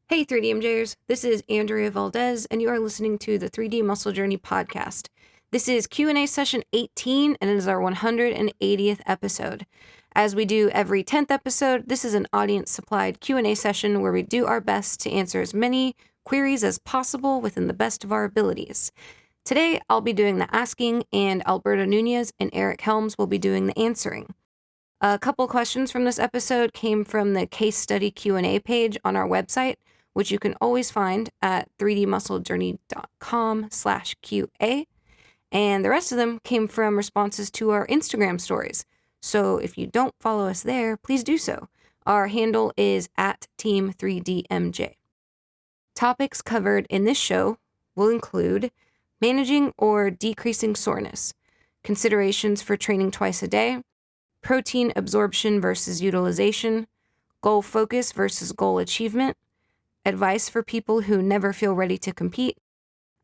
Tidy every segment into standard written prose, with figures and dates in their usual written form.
Hey 3DMJers, this is Andrea Valdez, and you are listening to the 3D Muscle Journey podcast. This is Q&A session 18, and it is our 180th episode. As we do every 10th episode, this is an audience-supplied Q&A session where we do our best to answer as many queries as possible within the best of our abilities. Today, I'll be doing the asking, and Alberto Nunez and Eric Helms will be doing the answering. A couple questions from this episode came from the case study Q&A page on our website, which you can always find at 3dmusclejourney.com/QA. And the rest of them came from responses to our Instagram stories. So if you don't follow us there, please do so. Our handle is at Team3DMJ. Topics covered in this show will include managing or decreasing soreness, considerations for training twice a day, protein absorption versus utilization, goal focus versus goal achievement, advice for people who never feel ready to compete,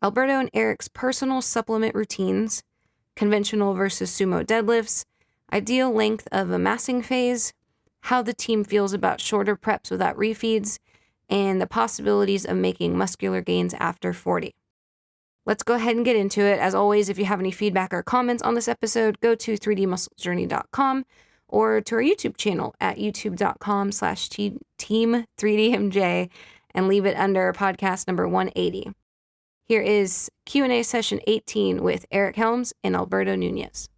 Alberto and Eric's personal supplement routines, conventional versus sumo deadlifts, ideal length of a massing phase, how the team feels about shorter preps without refeeds, and the possibilities of making muscular gains after 40. Let's go ahead and get into it. As always, if you have any feedback or comments on this episode, go to 3dmusclejourney.com or to our YouTube channel at youtube.com/team3dmj and leave it under podcast number 180. Here is Q&A session 18 with Eric Helms and Alberto Nunez.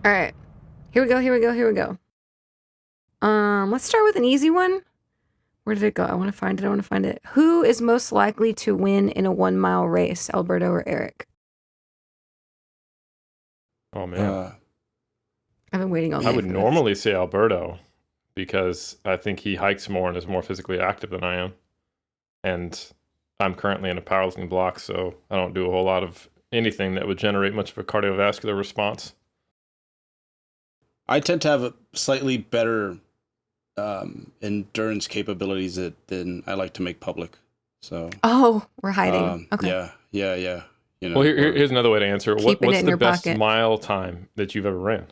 All right, here we go. Let's start with an easy one. Where did it go? I want to find it. Who is most likely to win in a 1 mile race, Alberto or Eric? Oh, man. I've been waiting on I would normally say Alberto because I think he hikes more and is more physically active than I am. And I'm currently in a powerlifting block, so I don't do a whole lot of anything that would generate much of a cardiovascular response. I tend to have a slightly better endurance capabilities than I like to make public. So. Oh, we're hiding. Okay. Yeah. You know, well, here's another way to answer. What's the best bucket. mile time that you've ever ran?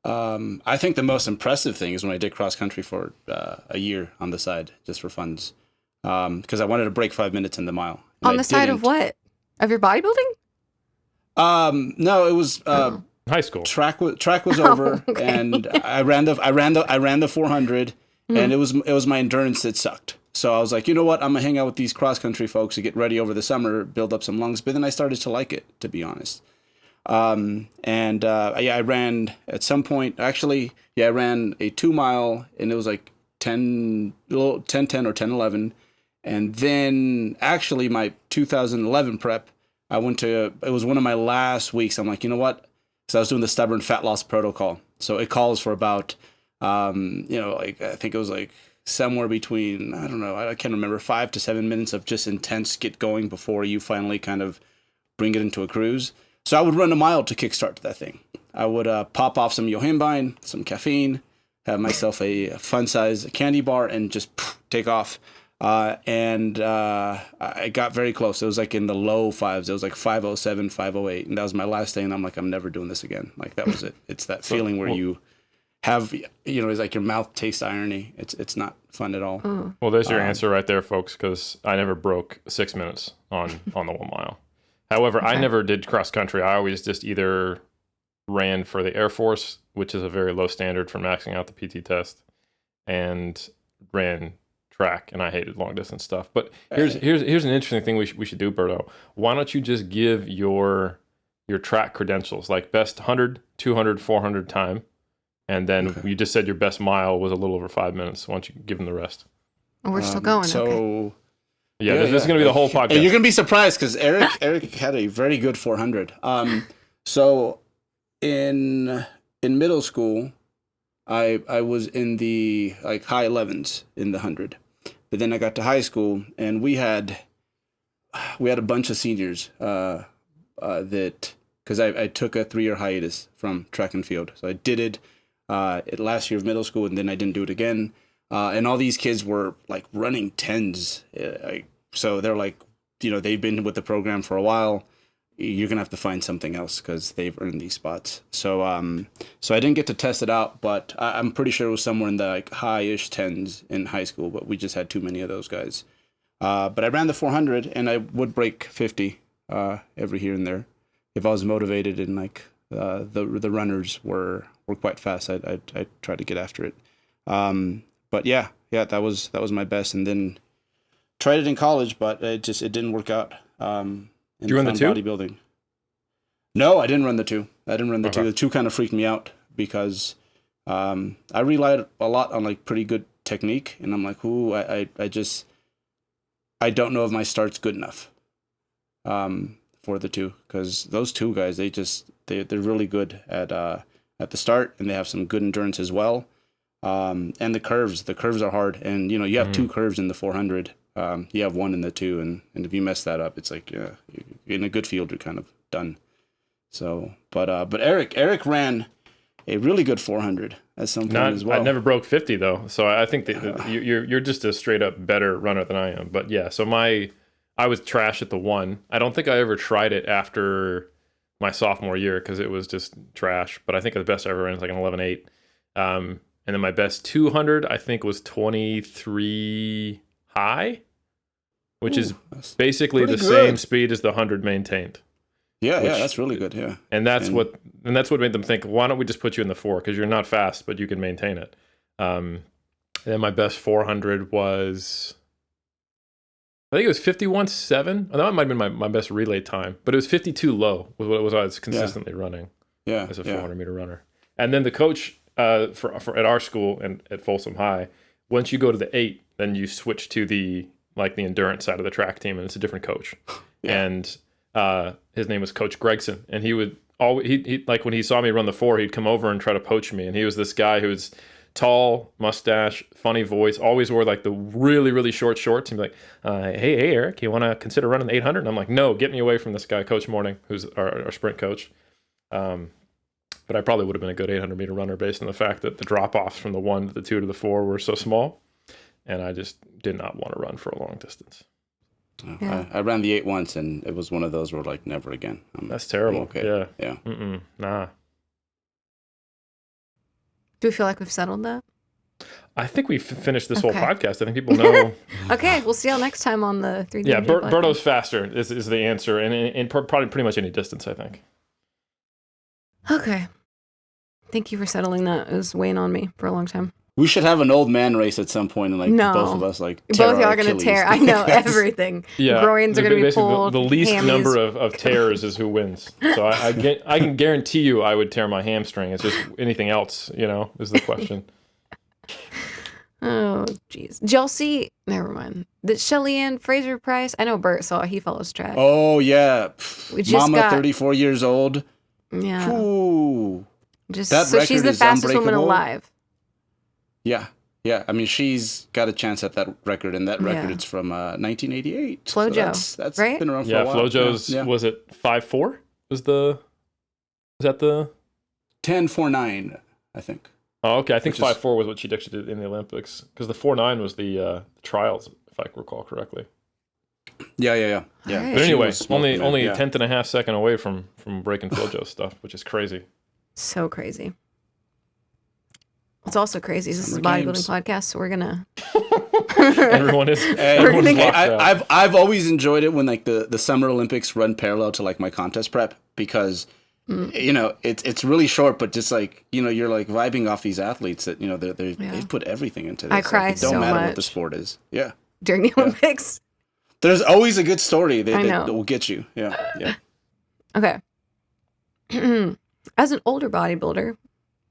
I think the most impressive thing is when I did cross country for a year on the side, just for funds, because I wanted to break 5 minutes in the mile. On the side of what? Of your bodybuilding? No, it was High school. Track was over, okay. And I ran the 400, and it was my endurance that sucked. So I was like, you know what? I'm gonna hang out with these cross country folks to get ready over the summer, build up some lungs. But then I started to like it, to be honest. I ran at some point. Actually, I ran a 2 mile, and it was like 10 or 10:11, and then actually my 2011 prep, it was one of my last weeks. I'm like, you know what? So I was doing the stubborn fat loss protocol. So it calls for about, I think it was like somewhere between, I don't know, I can't remember, 5 to 7 minutes of just intense get going before you finally kind of bring it into a cruise. So I would run a mile to kickstart that thing. I would pop off some yohimbine, some caffeine, have myself a fun size candy bar, and just take off. I got very close. It was like in the low fives. It was like 5:07, 5:08, and that was my last day. And I'm like, I'm never doing this again. Like, that was it. It's that feeling where you have, it's like your mouth tastes irony. It's not fun at all. Well, there's your answer right there, folks, because I never broke 6 minutes on the 1 mile. However, okay. I never did cross country. I always just either ran for the Air Force, which is a very low standard for maxing out the PT test, and ran track, and I hated long distance stuff. But here's an interesting thing we should do, Berto. Why don't you just give your track credentials, like best 100, 200, 400 time, and then you just said your best mile was a little over 5 minutes. Why don't you give them the rest? Oh, we're still going. So. Okay. Yeah, this is going to be the whole podcast. And you're going to be surprised because Eric had a very good 400. So in middle school, I was in the like high 11s in the 100. But then I got to high school, and we had a bunch of seniors that, because I took a 3-year hiatus from track and field. So I did it last year of middle school, and then I didn't do it again. And all these kids were like running 10s. So they're like they've been with the program for a while. You're gonna have to find something else because they've earned these spots. So so I didn't get to test it out, but I'm pretty sure it was somewhere in the like high-ish tens in high school. But we just had too many of those guys. But I ran the 400, and I would break 50 every here and there if I was motivated and like the runners were quite fast. I'd try to get after it. But yeah, that was my best, and then tried it in college, but it didn't work out. Did you run the 2? Bodybuilding. No, I didn't run the 2. I didn't run the 2. The 2 kind of freaked me out because I relied a lot on like pretty good technique, and I'm like, ooh, I don't know if my start's good enough for the 2, because those 2 guys, they're really good at the start, and they have some good endurance as well. And the curves are hard, and you have 2 curves in the 400. You have 1 in the 2, and if you mess that up, it's like in a good field you're kind of done. So, but Eric ran a really good 400 at some point as well. I never broke 50 though, so I think that you're just a straight up better runner than I am. But yeah, so I was trash at the 1. I don't think I ever tried it after my sophomore year because it was just trash. But I think the best I ever ran was like an 11.8. And then my best 200 I think was 23 high, which is basically the same speed as the 100 maintained. Yeah, that's really good. Yeah, and that's what made them think, why don't we just put you in the 4, because you're not fast, but you can maintain it. And then my best 400 was, I think it was 51.7. Oh, that might have been my best relay time, but it was 52 low was what it was. I was consistently running. As a 400 meter runner. And then the coach for at our school and at Folsom High, once you go to the 8, then you switch to the endurance side of the track team, and it's a different coach. And his name was Coach Gregson, and he would he like when he saw me run the 4, he'd come over and try to poach me. And he was this guy who was tall, mustache, funny voice, always wore like the really, really short shorts. And be like, hey Eric, you want to consider running the 800? And I'm like, no, get me away from this guy, Coach Morning, who's our sprint coach. But I probably would have been a good 800 meter runner based on the fact that the drop offs from the 1 to the 2 to the 4 were so small, and I just did not want to run for a long distance. Yeah. I ran the 8 once, and it was one of those where like never again. That's terrible. Okay. Yeah. Nah. Do we feel like we've settled that? I think we finished this whole podcast. I think people know. Okay, we'll see y'all next time on the 3D. Yeah, Berto's faster is the answer, and probably pretty much any distance, I think. Okay. Thank you for settling that. It was weighing on me for a long time. We should have an old man race at some point, and both of us tear both y'all are going to tear. I know everything. Yeah, groins are going to be pulled. The least hammies. number of tears is who wins. So I can guarantee you I would tear my hamstring. It's just anything else, is the question. Oh, jeez. Did y'all see? Never mind. The Shelly-Ann Fraser Price. I know Bert saw. He follows track. Oh yeah, we just Mama, 34 years old. Yeah. Ooh. So she's the fastest woman alive. Yeah. I mean, she's got a chance at that record, and that record is from 1988. FloJo, so that's right? been around for a while. FloJo's was it 5.4? Was that the 10.49? I think. Oh, okay. I think 5.4 was what she did in the Olympics, because the 4.9 was the trials, if I recall correctly. Yeah. Right. But anyway, only a tenth and a half second away from breaking FloJo's stuff, which is crazy. So crazy. It's also crazy. This is a bodybuilding podcast, so we're gonna. Everyone is. I've always enjoyed it when like the Summer Olympics run parallel to like my contest prep, because it's really short, but just like you're like vibing off these athletes that they put everything into this. I cry it don't so matter much what the sport is. Yeah. During the Olympics. There's always a good story that will get you. Yeah. Okay. As an older bodybuilder,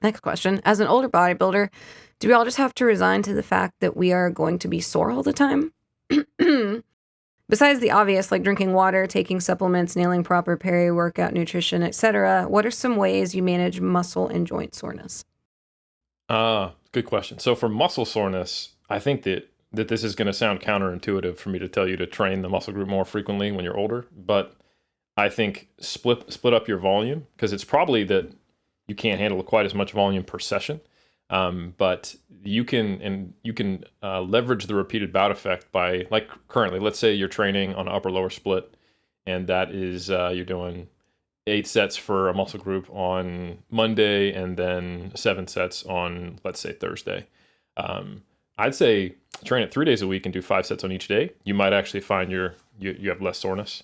next question. As an older bodybuilder, do we all just have to resign to the fact that we are going to be sore all the time? Besides the obvious, like drinking water, taking supplements, nailing proper peri-workout nutrition, etc., what are some ways you manage muscle and joint soreness? Good question. So for muscle soreness, I think that this is going to sound counterintuitive for me to tell you to train the muscle group more frequently when you're older, but I think split up your volume, because it's probably that you can't handle quite as much volume per session. But you can leverage the repeated bout effect by, like currently, let's say you're training on upper lower split, and that is you're doing 8 sets for a muscle group on Monday and then 7 sets on, let's say, Thursday. I'd say train it 3 days a week and do 5 sets on each day. You might actually find you have less soreness.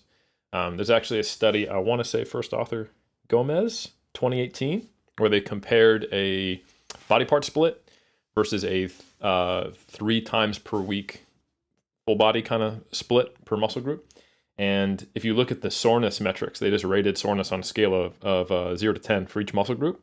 There's actually a study, I want to say first author Gomez, 2018, where they compared a body part split versus a 3 times per week full body kind of split per muscle group. And if you look at the soreness metrics, they just rated soreness on a scale of 0 to 10 for each muscle group.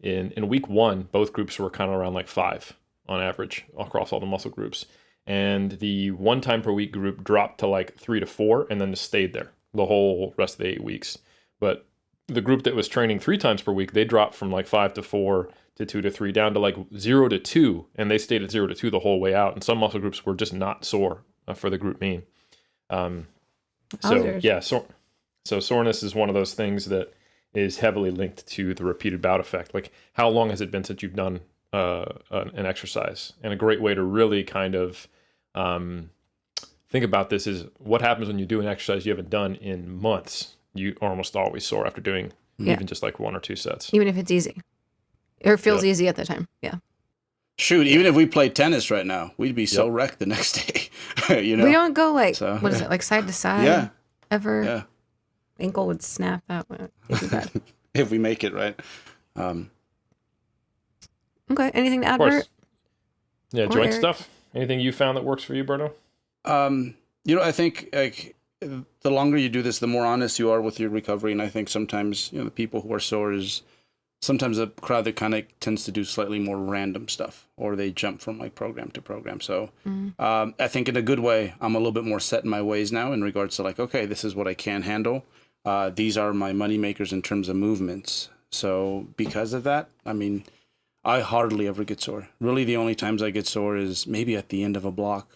In week 1, both groups were kind of around like 5 on average across all the muscle groups. And the 1 time per week group dropped to like 3 to 4 and then just stayed there the whole rest of the 8 weeks. But the group that was training 3 times per week, they dropped from like 5 to 4 to 2 to 3 down to like 0 to 2. And they stayed at 0 to 2 the whole way out. And some muscle groups were just not sore for the group mean. So soreness is one of those things that is heavily linked to the repeated bout effect. Like, how long has it been since you've done an exercise? And a great way to really kind of think about this is what happens when you do an exercise you haven't done in months. You are almost always sore after doing even just like 1 or 2 sets. Even if it's easy. Or feels easy at the time. Yeah. Shoot, even if we played tennis right now, we'd be so wrecked the next day. You know? We don't go like, what is it, like side to side? Yeah. Ever? Yeah. Ankle would snap that way. It'd be bad. If we make it, right? Okay. Anything to add, Of course. Bert? Yeah, Or joint Eric? stuff. Anything you found that works for you, Berto? I think like the longer you do this, the more honest you are with your recovery. And I think sometimes, the people who are sore is sometimes a crowd that kind of tends to do slightly more random stuff, or they jump from like program to program. So I think in a good way, I'm a little bit more set in my ways now in regards to like, okay, this is what I can handle. These are my money makers in terms of movements. So because of that, I mean, I hardly ever get sore. Really, the only times I get sore is maybe at the end of a block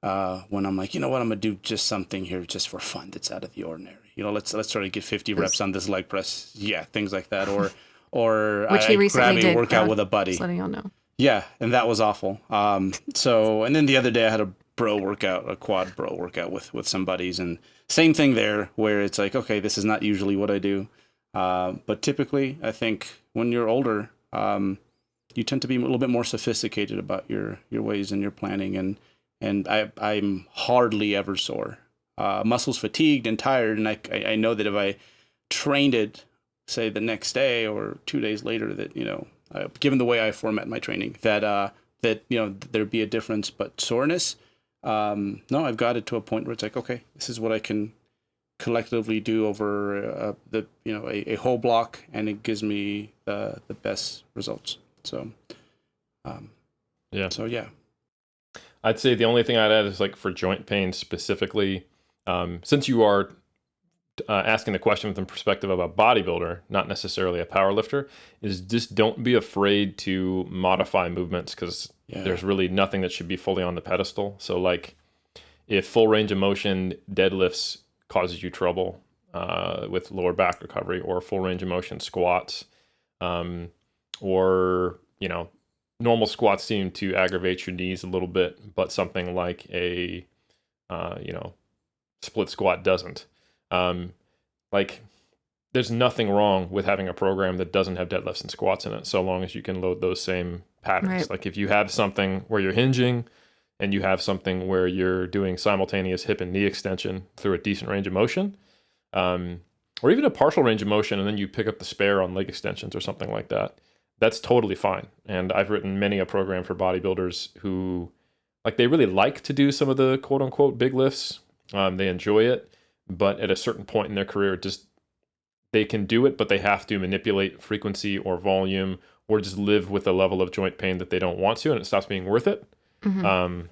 when I'm like, you know what, I'm going to do just something here just for fun that's out of the ordinary. Let's try to get 50 reps on this leg press. Yeah, things like that. Or Which he I recently grab a did, workout with a buddy. Just letting y'all know. Yeah, and that was awful. And then the other day I had a quad bro workout with some buddies, and same thing there, where it's like, okay, this is not usually what I do. But typically, I think when you're older, you tend to be a little bit more sophisticated about your ways and your planning, and I'm hardly ever sore. Muscles fatigued and tired, and I know that if I trained it, say the next day or 2 days later, that given the way I format my training, that there'd be a difference. But soreness, no, I've got it to a point where it's like, okay, this is what I can collectively do over a whole block, and it gives me the best results. So, yeah. I'd say the only thing I'd add is like for joint pain specifically, since you are asking the question from the perspective of a bodybuilder, not necessarily a power lifter, is just don't be afraid to modify movements, because there's really nothing that should be fully on the pedestal. So like if full range of motion deadlifts causes you trouble with lower back recovery, or full range of motion squats, or normal squats seem to aggravate your knees a little bit, but something like a split squat doesn't. There's nothing wrong with having a program that doesn't have deadlifts and squats in it, so long as you can load those same patterns. Right. Like if you have something where you're hinging, and you have something where you're doing simultaneous hip and knee extension through a decent range of motion, or even a partial range of motion, and then you pick up the spare on leg extensions or something like that, that's totally fine. And I've written many a program for bodybuilders who, they really like to do some of the quote unquote big lifts. They enjoy it, but at a certain point in their career, they can do it, but they have to manipulate frequency or volume, or just live with a level of joint pain that they don't want to, and it stops being worth it. Mm-hmm.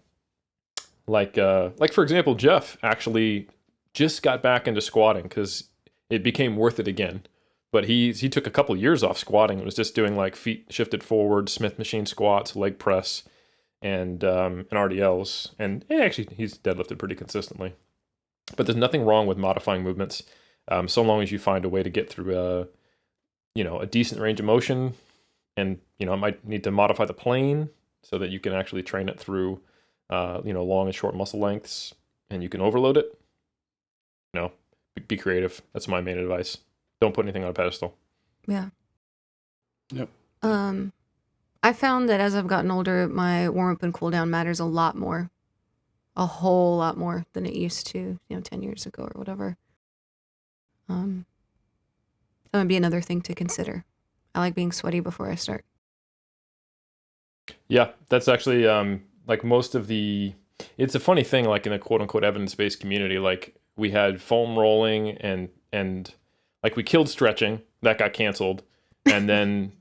For example, Jeff actually just got back into squatting because it became worth it again. But he took a couple years off squatting. It was just doing like feet shifted forward, Smith machine squats, leg press, and RDLs. And he's deadlifted pretty consistently. But there's nothing wrong with modifying movements, so long as you find a way to get through a decent range of motion and I might need to modify the plane so that you can actually train it through long and short muscle lengths, and you can overload it. Be creative. That's my main advice. Don't put anything on a pedestal. Yeah. Yep. I found that as I've gotten older, my warm up and cool down matters a lot more, a whole lot more than it used to, 10 years ago or whatever. That would be another thing to consider. I like being sweaty before I start. Yeah, that's actually like most of the. It's a funny thing, like in the quote unquote evidence based community, like we had foam rolling and like we killed stretching, that got canceled, and then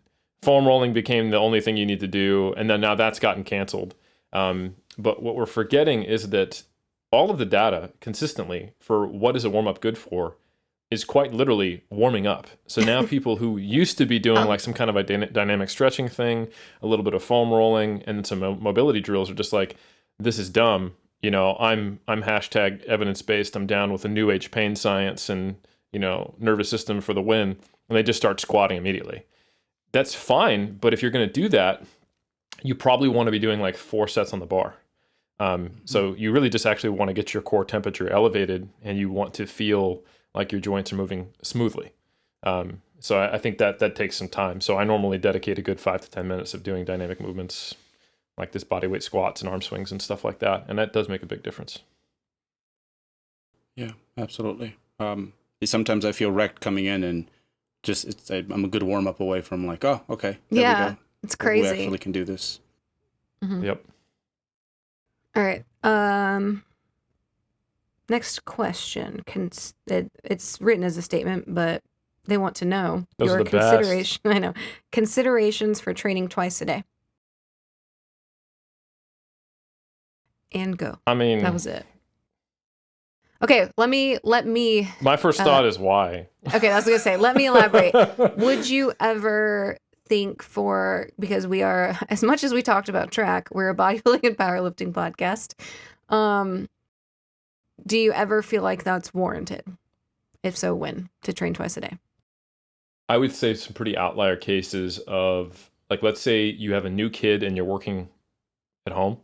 foam rolling became the only thing you need to do, and then now that's gotten canceled. But what we're forgetting is that all of the data consistently for what is a warm up good for is quite literally warming up. So now people who used to be doing like some kind of a dynamic stretching thing, a little bit of foam rolling, and some mobility drills are just like, this is dumb. I'm hashtag evidence based. I'm down with the new age pain science and nervous system for the win, and they just start squatting immediately. That's fine, but if you're going to do that, you probably want to be doing like 4 sets on the bar. So you really just actually want to get your core temperature elevated, and you want to feel like your joints are moving smoothly. So I think that takes some time. So I normally dedicate a good 5 to 10 minutes of doing dynamic movements like this bodyweight squats and arm swings and stuff like that. And that does make a big difference. Yeah, absolutely. Sometimes I feel wrecked coming in, and I'm a good warm up away from like, oh, okay. There we go. It's crazy. We actually can do this. Mm-hmm. Yep. All right. Next question. It's written as a statement, but they want to know Those your are the consideration. I know considerations for training twice a day. And go. I mean, that was it. Okay, let me. My first thought is why. Okay, I was gonna say, let me elaborate. Would you ever think because we are, as much as we talked about track, we're a bodybuilding and powerlifting podcast. Do you ever feel like that's warranted? If so, when? To train twice a day? I would say some pretty outlier cases of, like, let's say you have a new kid and you're working at home,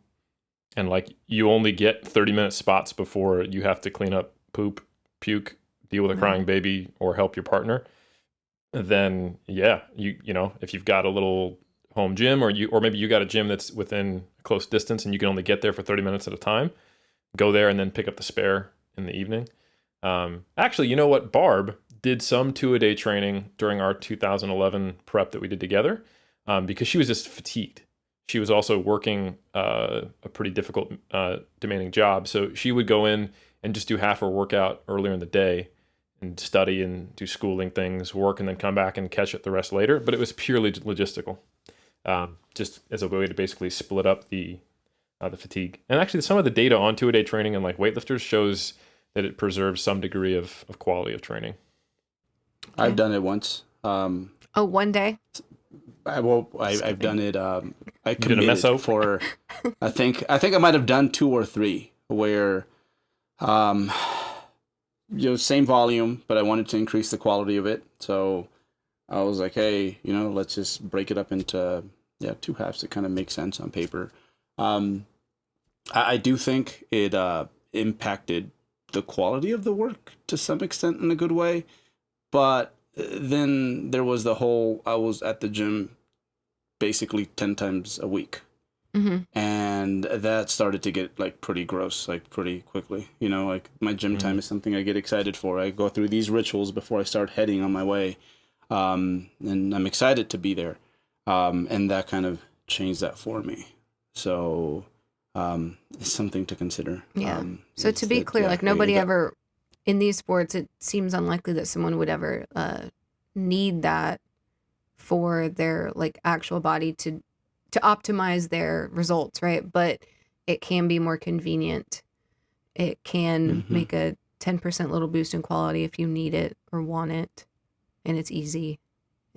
and like you only get 30-minute spots before you have to clean up poop, puke, deal with a crying baby, or help your partner. Then yeah, if you've got a little home gym, or maybe you got a gym that's within close distance and you can only get there for 30 minutes at a time, go there and then pick up the spare in the evening. Actually, you know what? Barb did some 2-a-day training during our 2011 prep that we did together, because she was just fatigued. She was also working a pretty difficult, demanding job. So she would go in and just do half her workout earlier in the day and study and do schooling things, work, and then come back and catch it the rest later. But it was purely logistical, just as a way to basically split up the fatigue. And actually, some of the data on 2-a-day training and like weightlifters shows that it preserves some degree of quality of training. I've done it once. One day? I've done it. I did a meso for. I think I might have done 2 or 3 where, same volume, but I wanted to increase the quality of it. So I was like, hey, let's just break it up into 2 halves. It kind of makes sense on paper. I do think it impacted the quality of the work to some extent in a good way, but then there was I was at the gym basically 10 times a week. Mm-hmm. And that started to get like pretty gross, like pretty quickly. Like my gym time is something I get excited for. I go through these rituals before I start heading on my way. And I'm excited to be there. And that kind of changed that for me. So it's something to consider. Yeah. So to be clear, like nobody ever, in these sports, it seems unlikely that someone would ever need that for their like actual body to optimize their results, right? But it can be more convenient. It can make a 10% little boost in quality if you need it or want it, and it's easy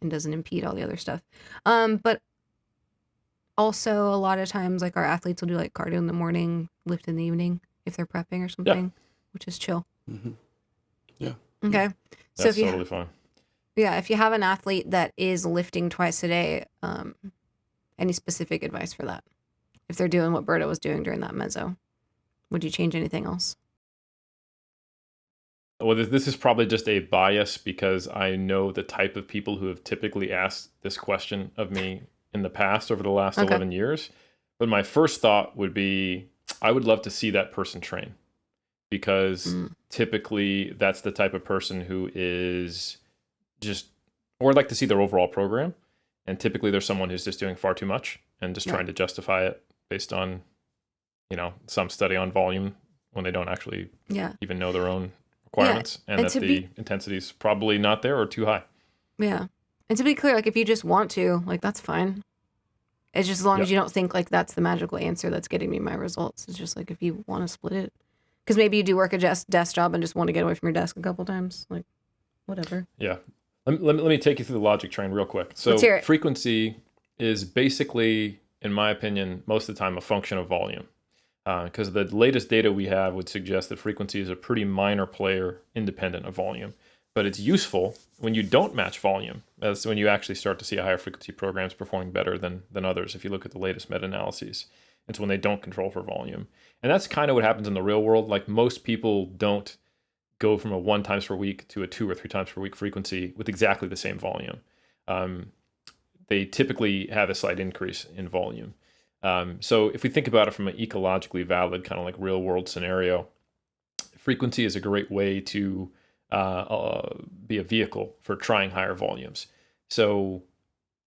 and doesn't impede all the other stuff. But also a lot of times like our athletes will do like cardio in the morning, lift in the evening if they're prepping or something, which is chill. Mm-hmm. Yeah. Okay. That's totally fine. Yeah, if you have an athlete that is lifting twice a day, any specific advice for that? If they're doing what Berto was doing during that meso, would you change anything else? Well, this is probably just a bias because I know the type of people who have typically asked this question of me in the past over the last Okay. 11 years. But my first thought would be I would love to see that person train because typically that's the type of person who is just, or I'd like to see their overall program. And typically there's someone who's just doing far too much and just trying to justify it based on, some study on volume when they don't actually even know their own requirements and that the intensity is probably not there or too high. Yeah. And to be clear, like if you just want to, like that's fine. It's just as long as you don't think like that's the magical answer that's getting me my results. It's just like if you want to split it. Because maybe you do work a desk job and just want to get away from your desk a couple times. Like, whatever. Yeah. Let me take you through the logic train real quick. So Let's hear it. Frequency is basically, in my opinion, most of the time a function of volume. Because the latest data we have would suggest that frequency is a pretty minor player independent of volume. But it's useful when you don't match volume. That's when you actually start to see higher frequency programs performing better than others. If you look at the latest meta-analyses, it's when they don't control for volume. And that's kind of what happens in the real world. Like most people don't go from a 1 times per week to a 2 or 3 times per week frequency with exactly the same volume. They typically have a slight increase in volume. So if we think about it from an ecologically valid kind of like real world scenario, frequency is a great way to be a vehicle for trying higher volumes. So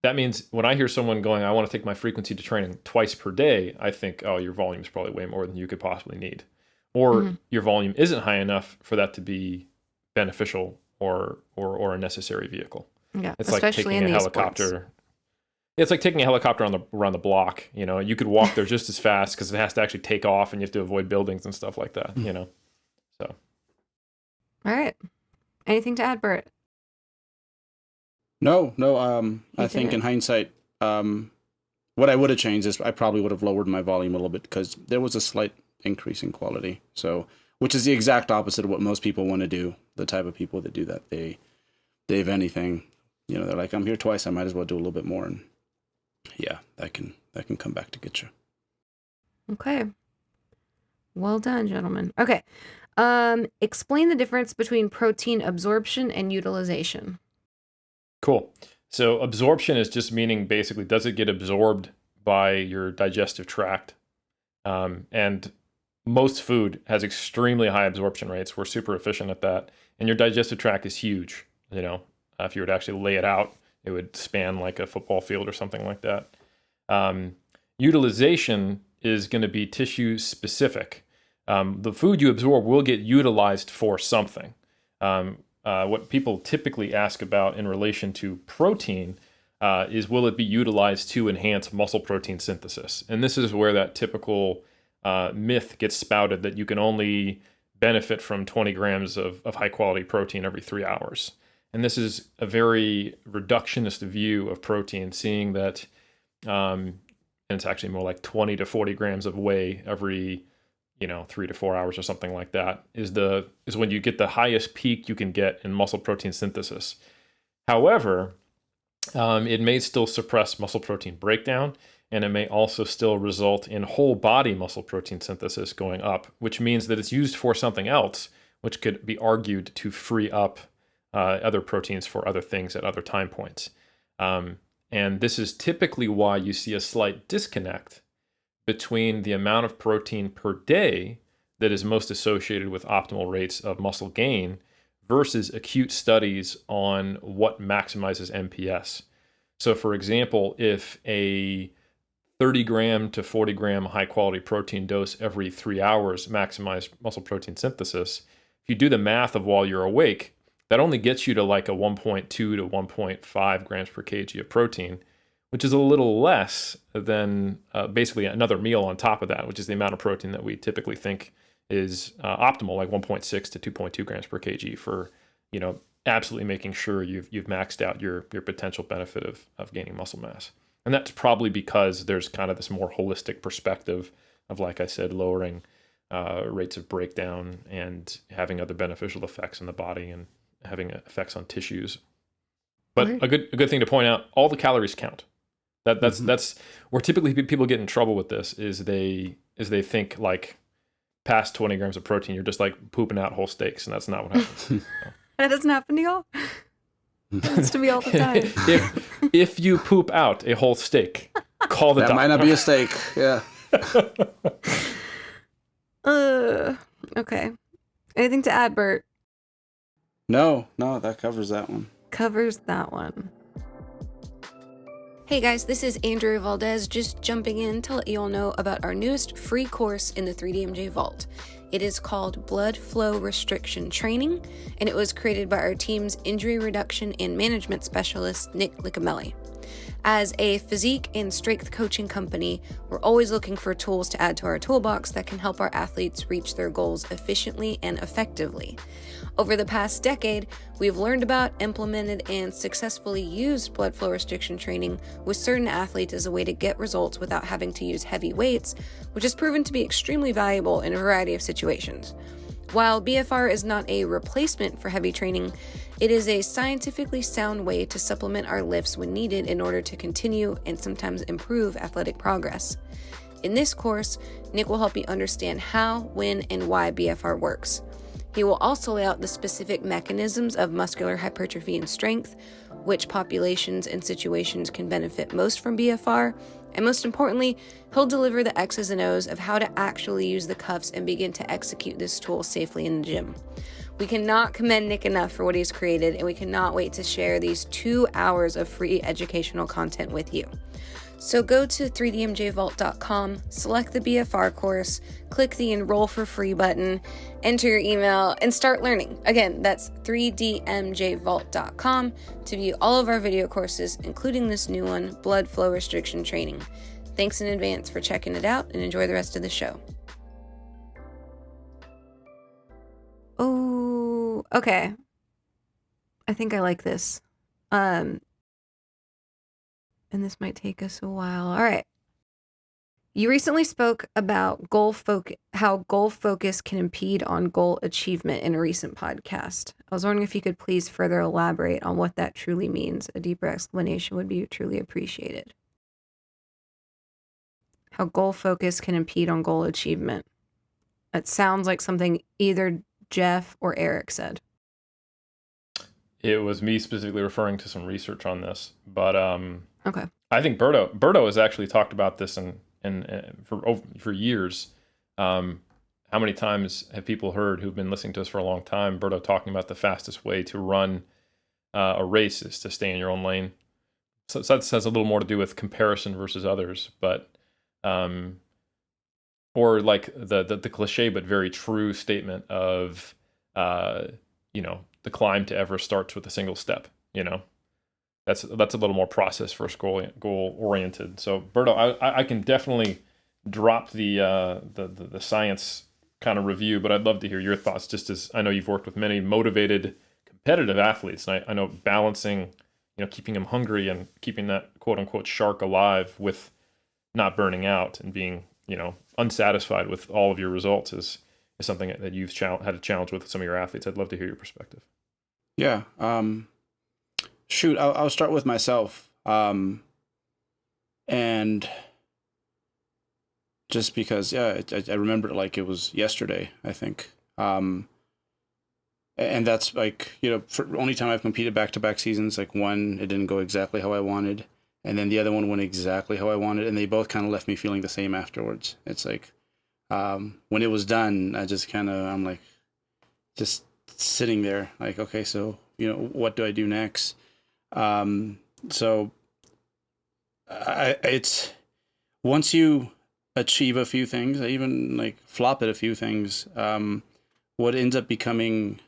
that means when I hear someone going, I want to take my frequency to training twice per day, I think, oh, your volume is probably way more than you could possibly need. Or your volume isn't high enough for that to be beneficial or a necessary vehicle. Yeah, it's like taking a helicopter. Sports. It's like taking a helicopter around the block. You could walk there just as fast because it has to actually take off, and you have to avoid buildings and stuff like that. So. All right. Anything to add, Bert? No. I think in hindsight, what I would have changed is I probably would have lowered my volume a little bit because there was a slight increase in quality. So, which is the exact opposite of what most people want to do. The type of people that do that, if anything, they're like, I'm here twice, I might as well do a little bit more. And yeah, that can come back to get you. Okay. Well done, gentlemen. Okay. Explain the difference between protein absorption and utilization. Cool. So absorption is just meaning basically, does it get absorbed by your digestive tract? And most food has extremely high absorption rates. We're super efficient at that. And your digestive tract is huge. If you were to actually lay it out, it would span like a football field or something like that. Utilization is going to be tissue specific. The food you absorb will get utilized for something. What people typically ask about in relation to protein is, will it be utilized to enhance muscle protein synthesis? And this is where that typical myth gets spouted that you can only benefit from 20 grams of high quality protein every 3 hours. And this is a very reductionist view of protein, seeing that, and it's actually more like 20 to 40 grams of whey every 3 to 4 hours or something like that is when you get the highest peak you can get in muscle protein synthesis. However, it may still suppress muscle protein breakdown, and it may also still result in whole body muscle protein synthesis going up, which means that it's used for something else, which could be argued to free up other proteins for other things at other time points. And this is typically why you see a slight disconnect between the amount of protein per day that is most associated with optimal rates of muscle gain versus acute studies on what maximizes MPS. So for example, if a 30 gram to 40 gram high quality protein dose every 3 hours maximized muscle protein synthesis, if you do the math of while you're awake, that only gets you to like a 1.2 to 1.5 grams per kg of protein, which is a little less than basically another meal on top of that, which is the amount of protein that we typically think is optimal, like 1.6 to 2.2 grams per kg for, absolutely making sure you've maxed out your potential benefit of gaining muscle mass. And that's probably because there's kind of this more holistic perspective of, like I said, lowering rates of breakdown and having other beneficial effects in the body and having effects on tissues. But Word. a good thing to point out: all the calories count. That's where typically people get in trouble with this is they think like past 20 grams of protein, you're just like pooping out whole steaks, and that's not what happens. That doesn't happen to y'all. It happens to me all the time. if you poop out a whole steak, call the doctor. That might not be a steak. Yeah. Okay. Anything to add, Bert? No, that covers that one. Covers that one. Hey guys, this is Andrea Valdez just jumping in to let you all know about our newest free course in the 3DMJ Vault. It is called Blood Flow Restriction Training, and it was created by our team's injury reduction and management specialist, Nick Licamelli. As a physique and strength coaching company, we're always looking for tools to add to our toolbox that can help our athletes reach their goals efficiently and effectively. Over the past decade, we've learned about, implemented, and successfully used blood flow restriction training with certain athletes as a way to get results without having to use heavy weights, which has proven to be extremely valuable in a variety of situations. While BFR is not a replacement for heavy training, it is a scientifically sound way to supplement our lifts when needed in order to continue and sometimes improve athletic progress. In this course, Nick will help you understand how, when, and why BFR works. He will also lay out the specific mechanisms of muscular hypertrophy and strength, which populations and situations can benefit most from BFR, and most importantly, he'll deliver the X's and O's of how to actually use the cuffs and begin to execute this tool safely in the gym. We cannot commend Nick enough for what he's created, and we cannot wait to share these 2 hours of free educational content with you. So go to 3dmjvault.com, select the BFR course, click the Enroll for Free button, enter your email, and start learning. Again, that's 3dmjvault.com to view all of our video courses, including this new one, Blood Flow Restriction Training. Thanks in advance for checking it out, and enjoy the rest of the show. Oh, okay. I think I like this. And this might take us a while. All right. You recently spoke about how goal focus can impede on goal achievement in a recent podcast. I was wondering if you could please further elaborate on what that truly means. A deeper explanation would be truly appreciated. How goal focus can impede on goal achievement. It sounds like something either Jeff or Eric said. It was me specifically referring to some research on this, but Okay. I think Berto has actually talked about this for years. How many times have people heard who've been listening to us for a long time, Berto talking about the fastest way to run a race is to stay in your own lane? So that has a little more to do with comparison versus others, but or like the cliche but very true statement of the climb to Everest starts with a single step. That's a little more process first, goal oriented. So Berto, I can definitely drop the science kind of review, but I'd love to hear your thoughts. Just as I know you've worked with many motivated, competitive athletes, and I know balancing, keeping them hungry and keeping that quote unquote shark alive with not burning out and being unsatisfied with all of your results is something that you've had a challenge with some of your athletes. I'd love to hear your perspective. Yeah. Shoot, I'll start with myself. And just because, I remember it like it was yesterday, I think. And that's like, for only time I've competed back-to-back seasons, like one, it didn't go exactly how I wanted. And then the other one went exactly how I wanted. And they both kind of left me feeling the same afterwards. It's like, when it was done, I'm like, just sitting there like, okay, so, what do I do next? So it's once you achieve a few things, even like flop at a few things, what ends up becoming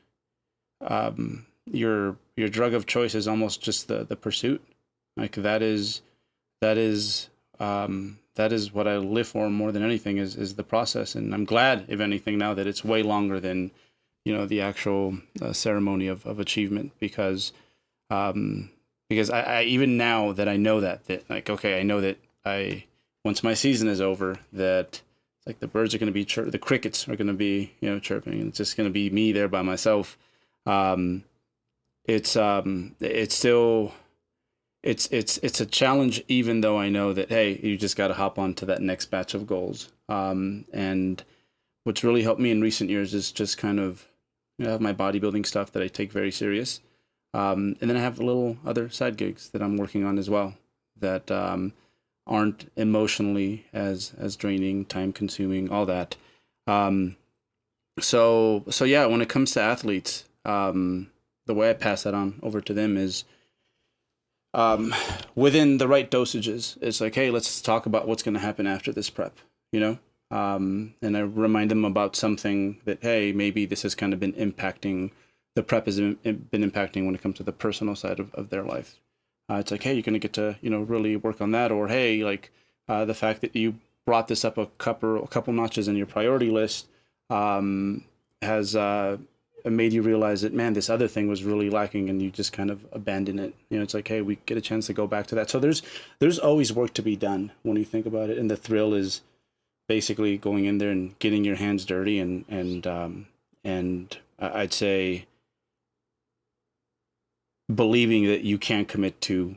your drug of choice is almost just the pursuit. Like that is what I live for more than anything is the process. And I'm glad, if anything, now that it's way longer than the actual ceremony of achievement, because I even now that I know that like, okay, I know that once my season is over, that like the birds are going to be the crickets are going to be chirping, and it's just going to be me there by myself. it's still it's a challenge, even though I know that, hey, you just got to hop on to that next batch of goals. And what's really helped me in recent years is just kind of, I have my bodybuilding stuff that I take very serious. And then I have little other side gigs that I'm working on as well that aren't emotionally as draining, time consuming, all that. So yeah, when it comes to athletes, the way I pass that on over to them is within the right dosages. It's like, hey, let's talk about what's going to happen after this prep, you know? And I remind them about something that, hey, maybe this has kind of been impacting, the prep has been impacting when it comes to the personal side of their life. It's like, hey, you're going to get to, really work on that. Or, hey, like the fact that you brought this up a couple notches in your priority list has made you realize that, man, this other thing was really lacking, and you just kind of abandon it. It's like, hey, we get a chance to go back to that. So there's always work to be done when you think about it, and the thrill is basically going in there and getting your hands dirty, and I'd say believing that you can't commit to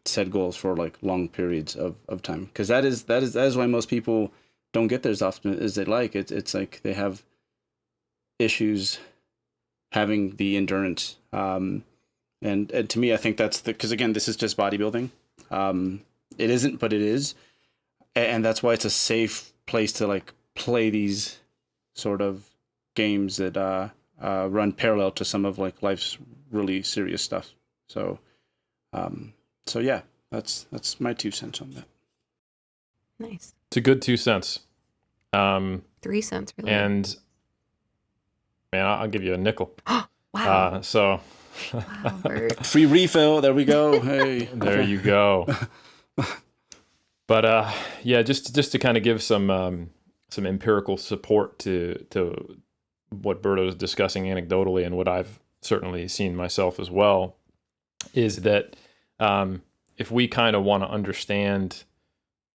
set goals for like long periods of time, because that is why most people don't get there as often as they'd like. It's like they have issues having the endurance. And to me, I think that's because again, this is just bodybuilding. It isn't, but it is. And that's why it's a safe place to like play these sort of games that run parallel to some of like life's really serious stuff. So yeah, that's my 2 cents on that. Nice. It's a good 2 cents. 3 cents, really. And man, I'll give you a nickel. Wow. So Wow, Bert. Free refill. There we go. Hey, there you go. But yeah, just to kind of give some empirical support to what Berto is discussing anecdotally, and what I've certainly seen myself as well, is that if we kind of want to understand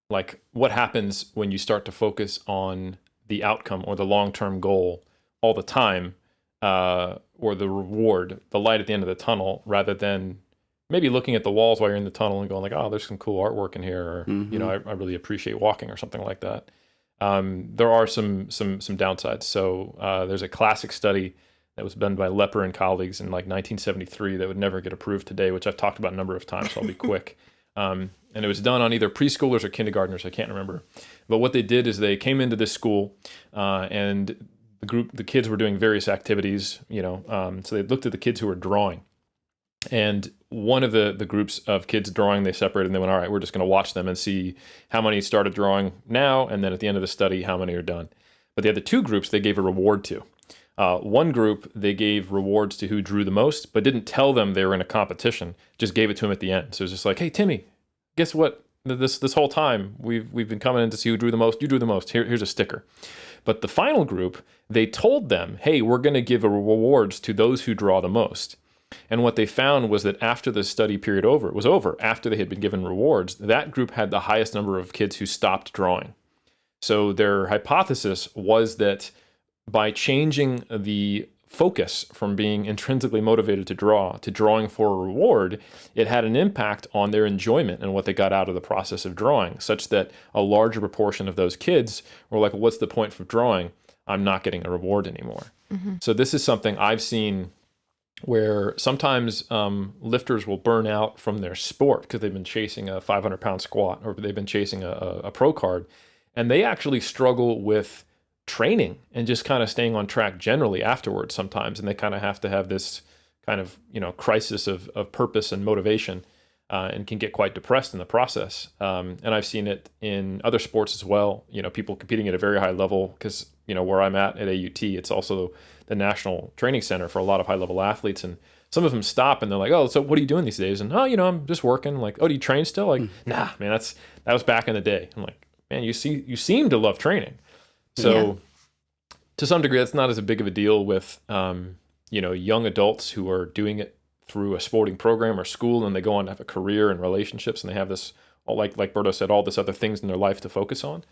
like what happens when you start to focus on the outcome or the long-term goal all the time, or the reward, the light at the end of the tunnel, rather than maybe looking at the walls while you're in the tunnel and going like, oh, there's some cool artwork in here, or I really appreciate walking, or something like that. There are some downsides. So there's a classic study that was done by Lepper and colleagues in like 1973 that would never get approved today, which I've talked about a number of times, so I'll be quick. And it was done on either preschoolers or kindergartners, I can't remember. But what they did is they came into this school, and the kids were doing various activities, so they looked at the kids who were drawing. And one of the groups of kids drawing, they separated, and they went, all right, we're just going to watch them and see how many started drawing now, and then at the end of the study, how many are done. But the other 2 groups, they gave a reward to. One group, they gave rewards to who drew the most, but didn't tell them they were in a competition, just gave it to them at the end. So it was just like, hey, Timmy, guess what? This whole time, we've been coming in to see who drew the most. You drew the most. Here's a sticker. But the final group, they told them, hey, we're going to give rewards to those who draw the most. And what they found was that after the study period was over, after they had been given rewards, that group had the highest number of kids who stopped drawing. So their hypothesis was that by changing the focus from being intrinsically motivated to draw to drawing for a reward, it had an impact on their enjoyment and what they got out of the process of drawing, such that a larger proportion of those kids were like, well, what's the point for drawing? I'm not getting a reward anymore. Mm-hmm. So this is something I've seen where sometimes lifters will burn out from their sport because they've been chasing a 500-pound squat, or they've been chasing a pro card, and they actually struggle with training and just kind of staying on track generally afterwards sometimes, and they kind of have to have this kind of crisis of purpose and motivation, and can get quite depressed in the process. And I've seen it in other sports as well. People competing at a very high level, because where I'm at AUT, it's also the national training center for a lot of high level athletes, and some of them stop and they're like, oh, so what are you doing these days? And I'm just working. I'm like, oh, do you train still? Like, nah, man, that was back in the day. I'm like, man, you seem to love training. So to some degree, that's not as big of a deal with, young adults who are doing it through a sporting program or school, and they go on to have a career and relationships, and they have this, like Berto said, all this other things in their life to focus on.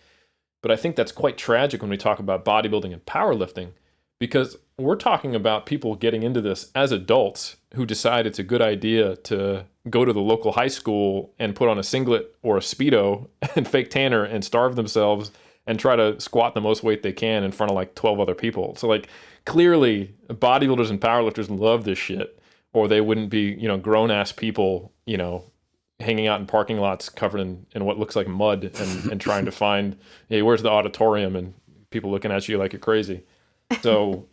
But I think that's quite tragic when we talk about bodybuilding and powerlifting, because we're talking about people getting into this as adults who decide it's a good idea to go to the local high school and put on a singlet or a Speedo and fake tanner and starve themselves and try to squat the most weight they can in front of like 12 other people. So like clearly bodybuilders and powerlifters love this shit, or they wouldn't be, grown ass people, hanging out in parking lots covered in what looks like mud and trying to find, hey, where's the auditorium, and people looking at you like you're crazy. So,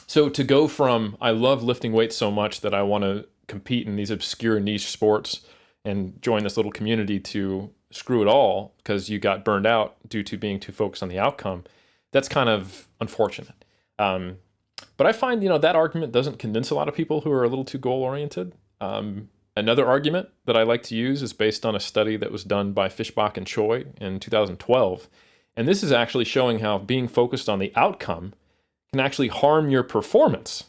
so to go from, I love lifting weights so much that I want to compete in these obscure niche sports and join this little community, to screw it all because you got burned out due to being too focused on the outcome, that's kind of unfortunate. But I find, that argument doesn't convince a lot of people who are a little too goal-oriented. Another argument that I like to use is based on a study that was done by Fishbach and Choi in 2012. And this is actually showing how being focused on the outcome can actually harm your performance.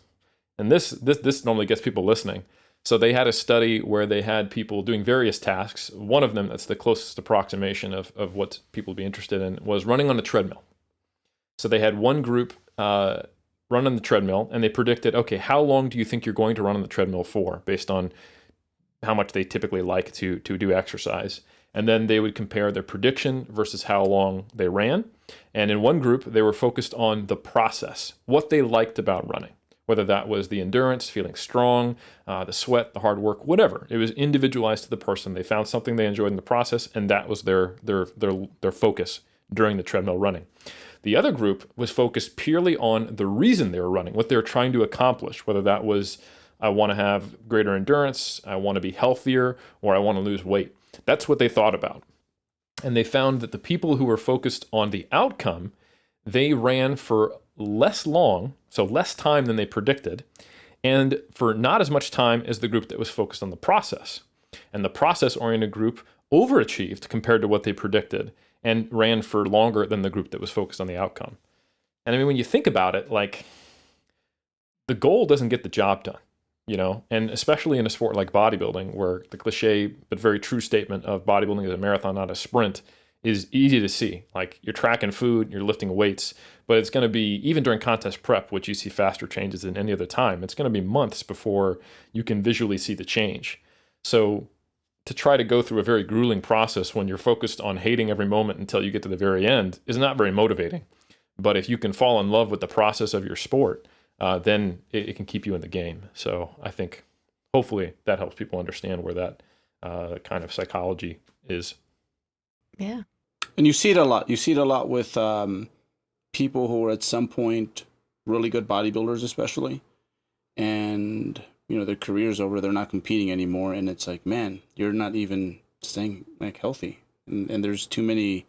And this normally gets people listening. So they had a study where they had people doing various tasks. One of them, that's the closest approximation of what people would be interested in, was running on a treadmill. So they had one group run on the treadmill, and they predicted, okay, how long do you think you're going to run on the treadmill for, based on how much they typically like to do exercise. And then they would compare their prediction versus how long they ran. And in one group, they were focused on the process, what they liked about running, whether that was the endurance, feeling strong, the sweat, the hard work, whatever. It was individualized to the person. They found something they enjoyed in the process, and that was their focus during the treadmill running. The other group was focused purely on the reason they were running, what they were trying to accomplish, whether that was, I want to have greater endurance, I want to be healthier, or I want to lose weight. That's what they thought about. And they found that the people who were focused on the outcome, they ran for less long, so less time than they predicted, and for not as much time as the group that was focused on the process. And the process-oriented group overachieved compared to what they predicted and ran for longer than the group that was focused on the outcome. And I mean, when you think about it, like, the goal doesn't get the job done. And especially in a sport like bodybuilding, where the cliche but very true statement of bodybuilding is a marathon, not a sprint, is easy to see. Like, you're tracking food, you're lifting weights, but it's going to be, even during contest prep, which you see faster changes than any other time, it's going to be months before you can visually see the change. So to try to go through a very grueling process when you're focused on hating every moment until you get to the very end is not very motivating. But if you can fall in love with the process of your sport, then it can keep you in the game. So I think hopefully that helps people understand where that kind of psychology is. Yeah. And you see it a lot. You see it a lot with people who are at some point really good bodybuilders, especially. And, their career's over. They're not competing anymore. And it's like, man, you're not even staying healthy. And there's too many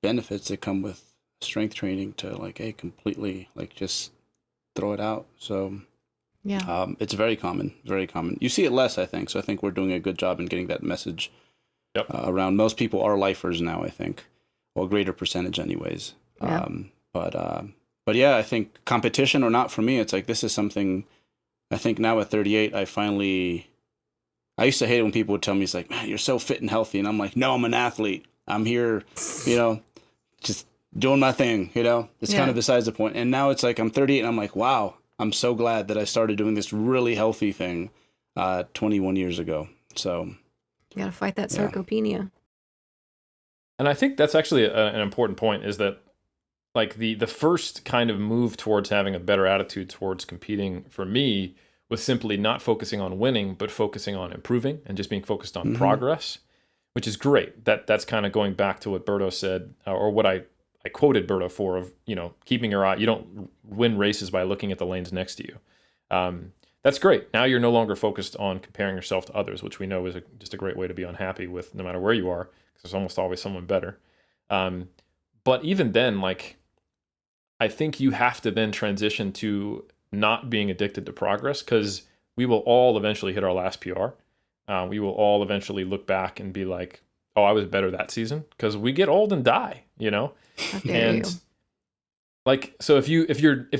benefits that come with strength training to completely just throw it out. So yeah, it's very common. You see it less, I think. So I think we're doing a good job in getting that message around. Most people are lifers now, I think, well, a greater percentage anyways. Yeah. But yeah, I think competition or not, for me, it's like, this is something I think now at 38, I used to hate it when people would tell me, it's like, man, you're so fit and healthy. And I'm like, no, I'm an athlete. I'm here, just doing my thing, it's kind of besides the point. And now it's like, I'm 38 and I'm like, wow, I'm so glad that I started doing this really healthy thing 21 years ago. So you gotta fight that sarcopenia. And I think that's actually an important point, is that the first kind of move towards having a better attitude towards competing for me was simply not focusing on winning, but focusing on improving and just being focused on progress, which is great. That's kind of going back to what Berto said, or what I quoted Berto for, of, keeping your eye. You don't win races by looking at the lanes next to you. That's great. Now you're no longer focused on comparing yourself to others, which we know is just a great way to be unhappy with no matter where you are, because there's almost always someone better. But even then, I think you have to then transition to not being addicted to progress, because we will all eventually hit our last PR. We will all eventually look back and be like, oh, I was better that season, because we get old and die, How dare you. So if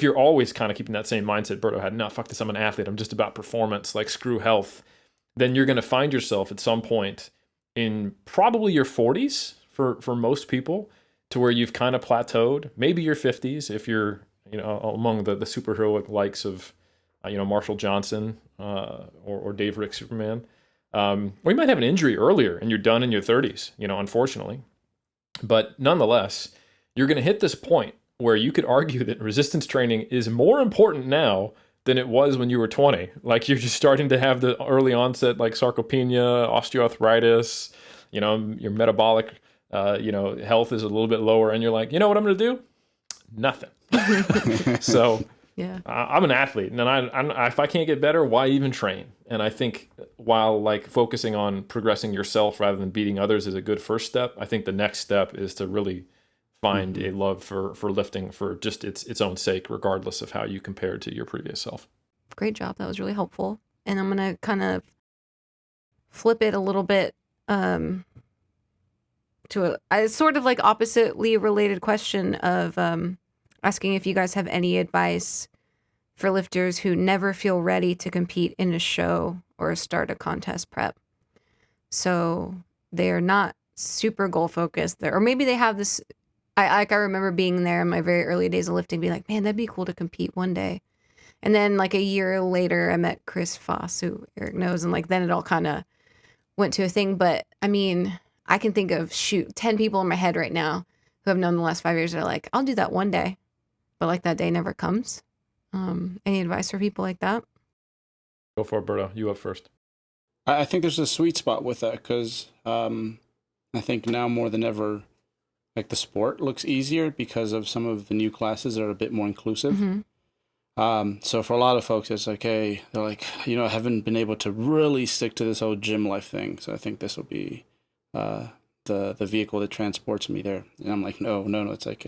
you're always kind of keeping that same mindset Berto had, no, fuck this, I'm an athlete, I'm just about performance, screw health, then you're going to find yourself at some point in probably your 40s for most people, to where you've kind of plateaued, maybe your 50s if you're among the superheroic likes of, Marshall Johnson or Dave Rick Superman. Or you might have an injury earlier and you're done in your 30s, unfortunately. But nonetheless, you're going to hit this point where you could argue that resistance training is more important now than it was when you were 20. Like you're just starting to have the early onset, like sarcopenia, osteoarthritis, your metabolic, health is a little bit lower. And you're like, you know what I'm going to do? Nothing. So Yeah. I'm an athlete, and I if I can't get better, why even train? And I think while like focusing on progressing yourself rather than beating others is a good first step, I think the next step is to really find a love for lifting for just its own sake, regardless of how you compare to your previous self. Great job. That was really helpful. And I'm going to kind of flip it a little bit to a sort of like oppositely related question of asking if you guys have any advice for lifters who never feel ready to compete in a show or start a contest prep. So they're not super goal focused, or maybe they have this. I remember being there in my very early days of lifting, being like, man, that'd be cool to compete one day. And then like a year later, I met Chris Foss, who Eric knows, and like then it all kind of went to a thing. But I mean, I can think of 10 people in my head right now who have known the last 5 years that are like, I'll do that one day. But like that day never comes. Any advice for people like that? Go for it, Berto. You up first. I think there's a sweet spot with that because I think now more than ever, like the sport looks easier because of some of the new classes that are a bit more inclusive. Mm-hmm. So for a lot of folks, it's like, hey, they're like, I haven't been able to really stick to this whole gym life thing. So I think this will be the vehicle that transports me there. And I'm like, no. It's like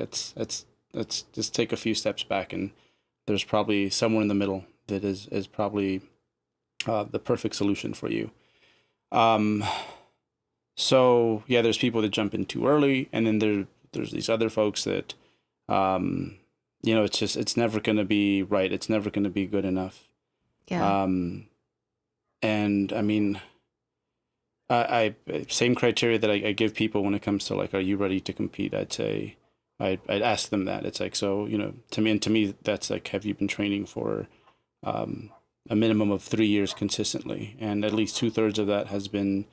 let's just take a few steps back, and there's probably somewhere in the middle that is probably the perfect solution for you. So yeah, there's people that jump in too early, and then there's these other folks that, it's never going to be right. It's never going to be good enough. Yeah. And I mean, I same criteria that I give people when it comes to like, are you ready to compete? I'd say, I'd ask them that. It's like, so, to me, that's like, have you been training for a minimum of 3 years consistently? And at least 2/3 of that has been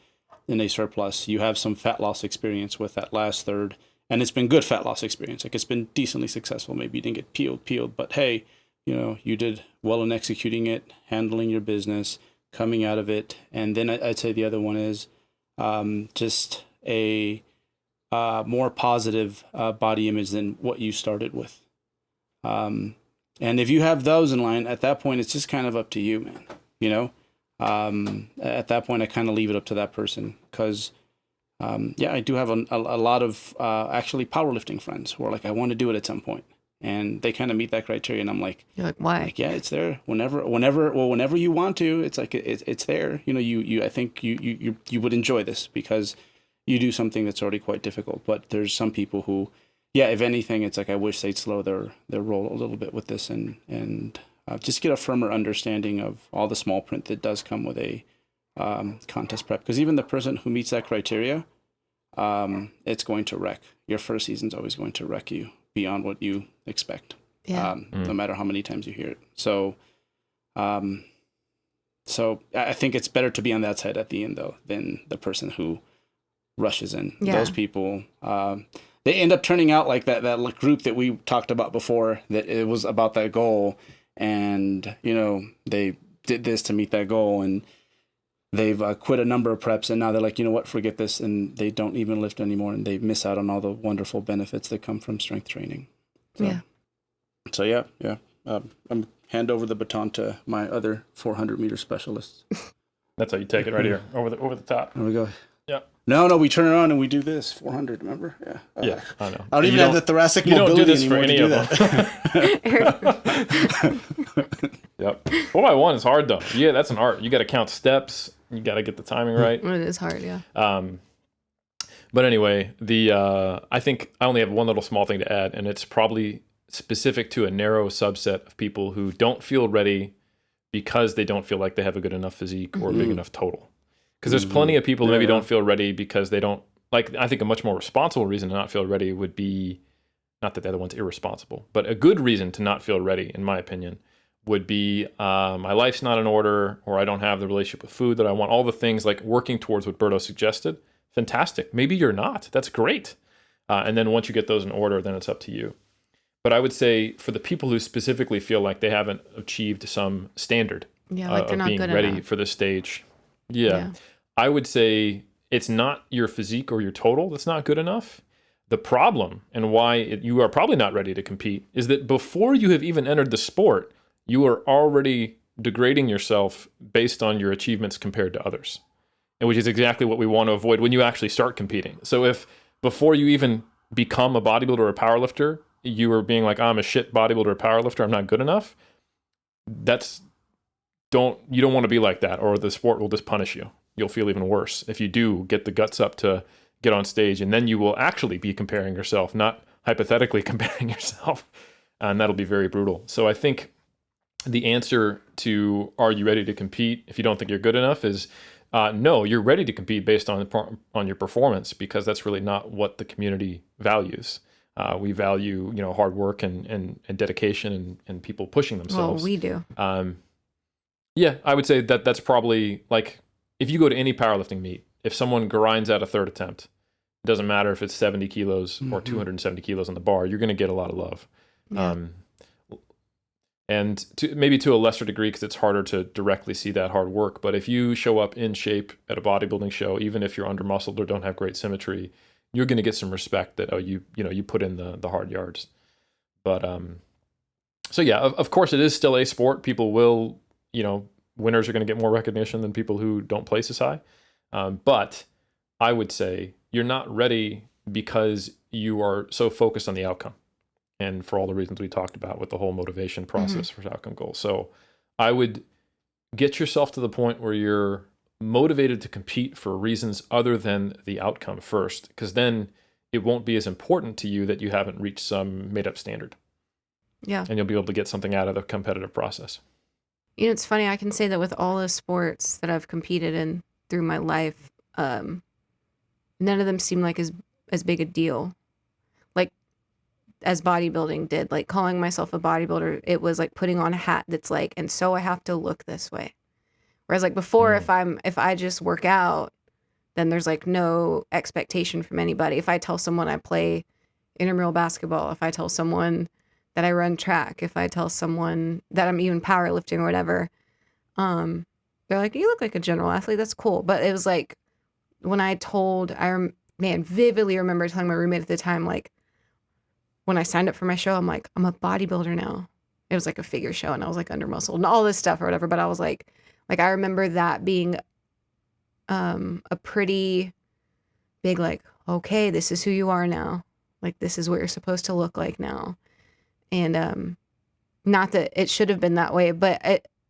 in a surplus. You have some fat loss experience with that last third, and it's been good fat loss experience. Like it's been decently successful. Maybe you didn't get peeled, but hey, you did well in executing it, handling your business, coming out of it. And then I'd say the other one is just a more positive body image than what you started with. And if you have those in line, at that point, it's just kind of up to you, man. At that point, I kind of leave it up to that person because, I do have a lot of actually powerlifting friends who are like, I want to do it at some point. And they kind of meet that criteria. And I'm like, you're like, why? Like, yeah, it's there whenever you want to. It's like, it's there. I think you would enjoy this because you do something that's already quite difficult. But there's some people who, if anything, it's like I wish they'd slow their roll a little bit with this and just get a firmer understanding of all the small print that does come with a contest prep. Because even the person who meets that criteria, it's going to wreck. Your first season's always going to wreck you beyond what you expect. Yeah. No matter how many times you hear it. So I think it's better to be on that side at the end though than the person who rushes in. Yeah. Those people, they end up turning out like that group that we talked about before, that it was about that goal, and they did this to meet that goal, and they've quit a number of preps, and now they're like, you know what, forget this, and they don't even lift anymore, and they miss out on all the wonderful benefits that come from strength training. So yeah. I'm hand over the baton to my other 400-meter specialists. That's how you take it right here, over the top. There we go. Yeah. No, we turn around and we do this. 400, remember? Yeah. Yeah, I know. I don't even have the thoracic mobility. You don't do this for any of them. Yep. 4x1 is hard though. Yeah, that's an art. You got to count steps. You got to get the timing right. It is hard, yeah. But anyway, I think I only have one little small thing to add, and it's probably specific to a narrow subset of people who don't feel ready because they don't feel like they have a good enough physique or a big enough total. Because there's plenty of people who maybe don't feel ready because they don't, like, I think a much more responsible reason to not feel ready would be not that the other one's irresponsible, but a good reason to not feel ready, in my opinion, would be my life's not in order, or I don't have the relationship with food that I want. All the things like working towards what Berto suggested. Fantastic. Maybe you're not. That's great. And then once you get those in order, then it's up to you. But I would say for the people who specifically feel like they haven't achieved some standard like they're of not being good ready enough. for this stage, I would say it's not your physique or your total that's not good enough. The problem and why you are probably not ready to compete is that before you have even entered the sport, you are already degrading yourself based on your achievements compared to others, and which is exactly what we want to avoid when you actually start competing. So if before you even become a bodybuilder or a powerlifter, you are being like, I'm a shit bodybuilder or powerlifter, I'm not good enough, you don't want to be like that, or the sport will just punish you. You'll feel even worse if you do get the guts up to get on stage, and then you will actually be comparing yourself, not hypothetically comparing yourself, and that'll be very brutal. So I think the answer to are you ready to compete if you don't think you're good enough is no, you're ready to compete based on your performance, because that's really not what the community values. We value, hard work and dedication and people pushing themselves. Well, we do. Yeah, I would say that's probably like if you go to any powerlifting meet, if someone grinds out a third attempt, it doesn't matter if it's 70 kilos or 270 kilos on the bar, you're going to get a lot of love. Yeah. And maybe to a lesser degree, because it's harder to directly see that hard work. But if you show up in shape at a bodybuilding show, even if you're under-muscled or don't have great symmetry, you're going to get some respect that, you put in the hard yards. But so yeah, of course it is still a sport. People will, winners are going to get more recognition than people who don't place as high. But I would say you're not ready because you are so focused on the outcome. And for all the reasons we talked about with the whole motivation process for outcome goals. So I would get yourself to the point where you're motivated to compete for reasons other than the outcome first, because then it won't be as important to you that you haven't reached some made up standard. Yeah. And you'll be able to get something out of the competitive process. It's funny. I can say that with all the sports that I've competed in through my life, none of them seem like as big a deal. Like, as bodybuilding did, like calling myself a bodybuilder, it was like putting on a hat that's like, and so I have to look this way. Whereas like before, if I just work out, then there's like no expectation from anybody. If I tell someone I play intramural basketball, if I tell someone that I run track, if I tell someone that I'm even powerlifting or whatever, they're like, you look like a general athlete. That's cool. But it was like when I vividly remember telling my roommate at the time, like, when I signed up for my show, I'm like, I'm a bodybuilder now. It was like a figure show, and I was like under-muscled and all this stuff or whatever. But I was like I remember that being a pretty big, like, okay, this is who you are now. Like, this is what you're supposed to look like now. And not that it should have been that way, but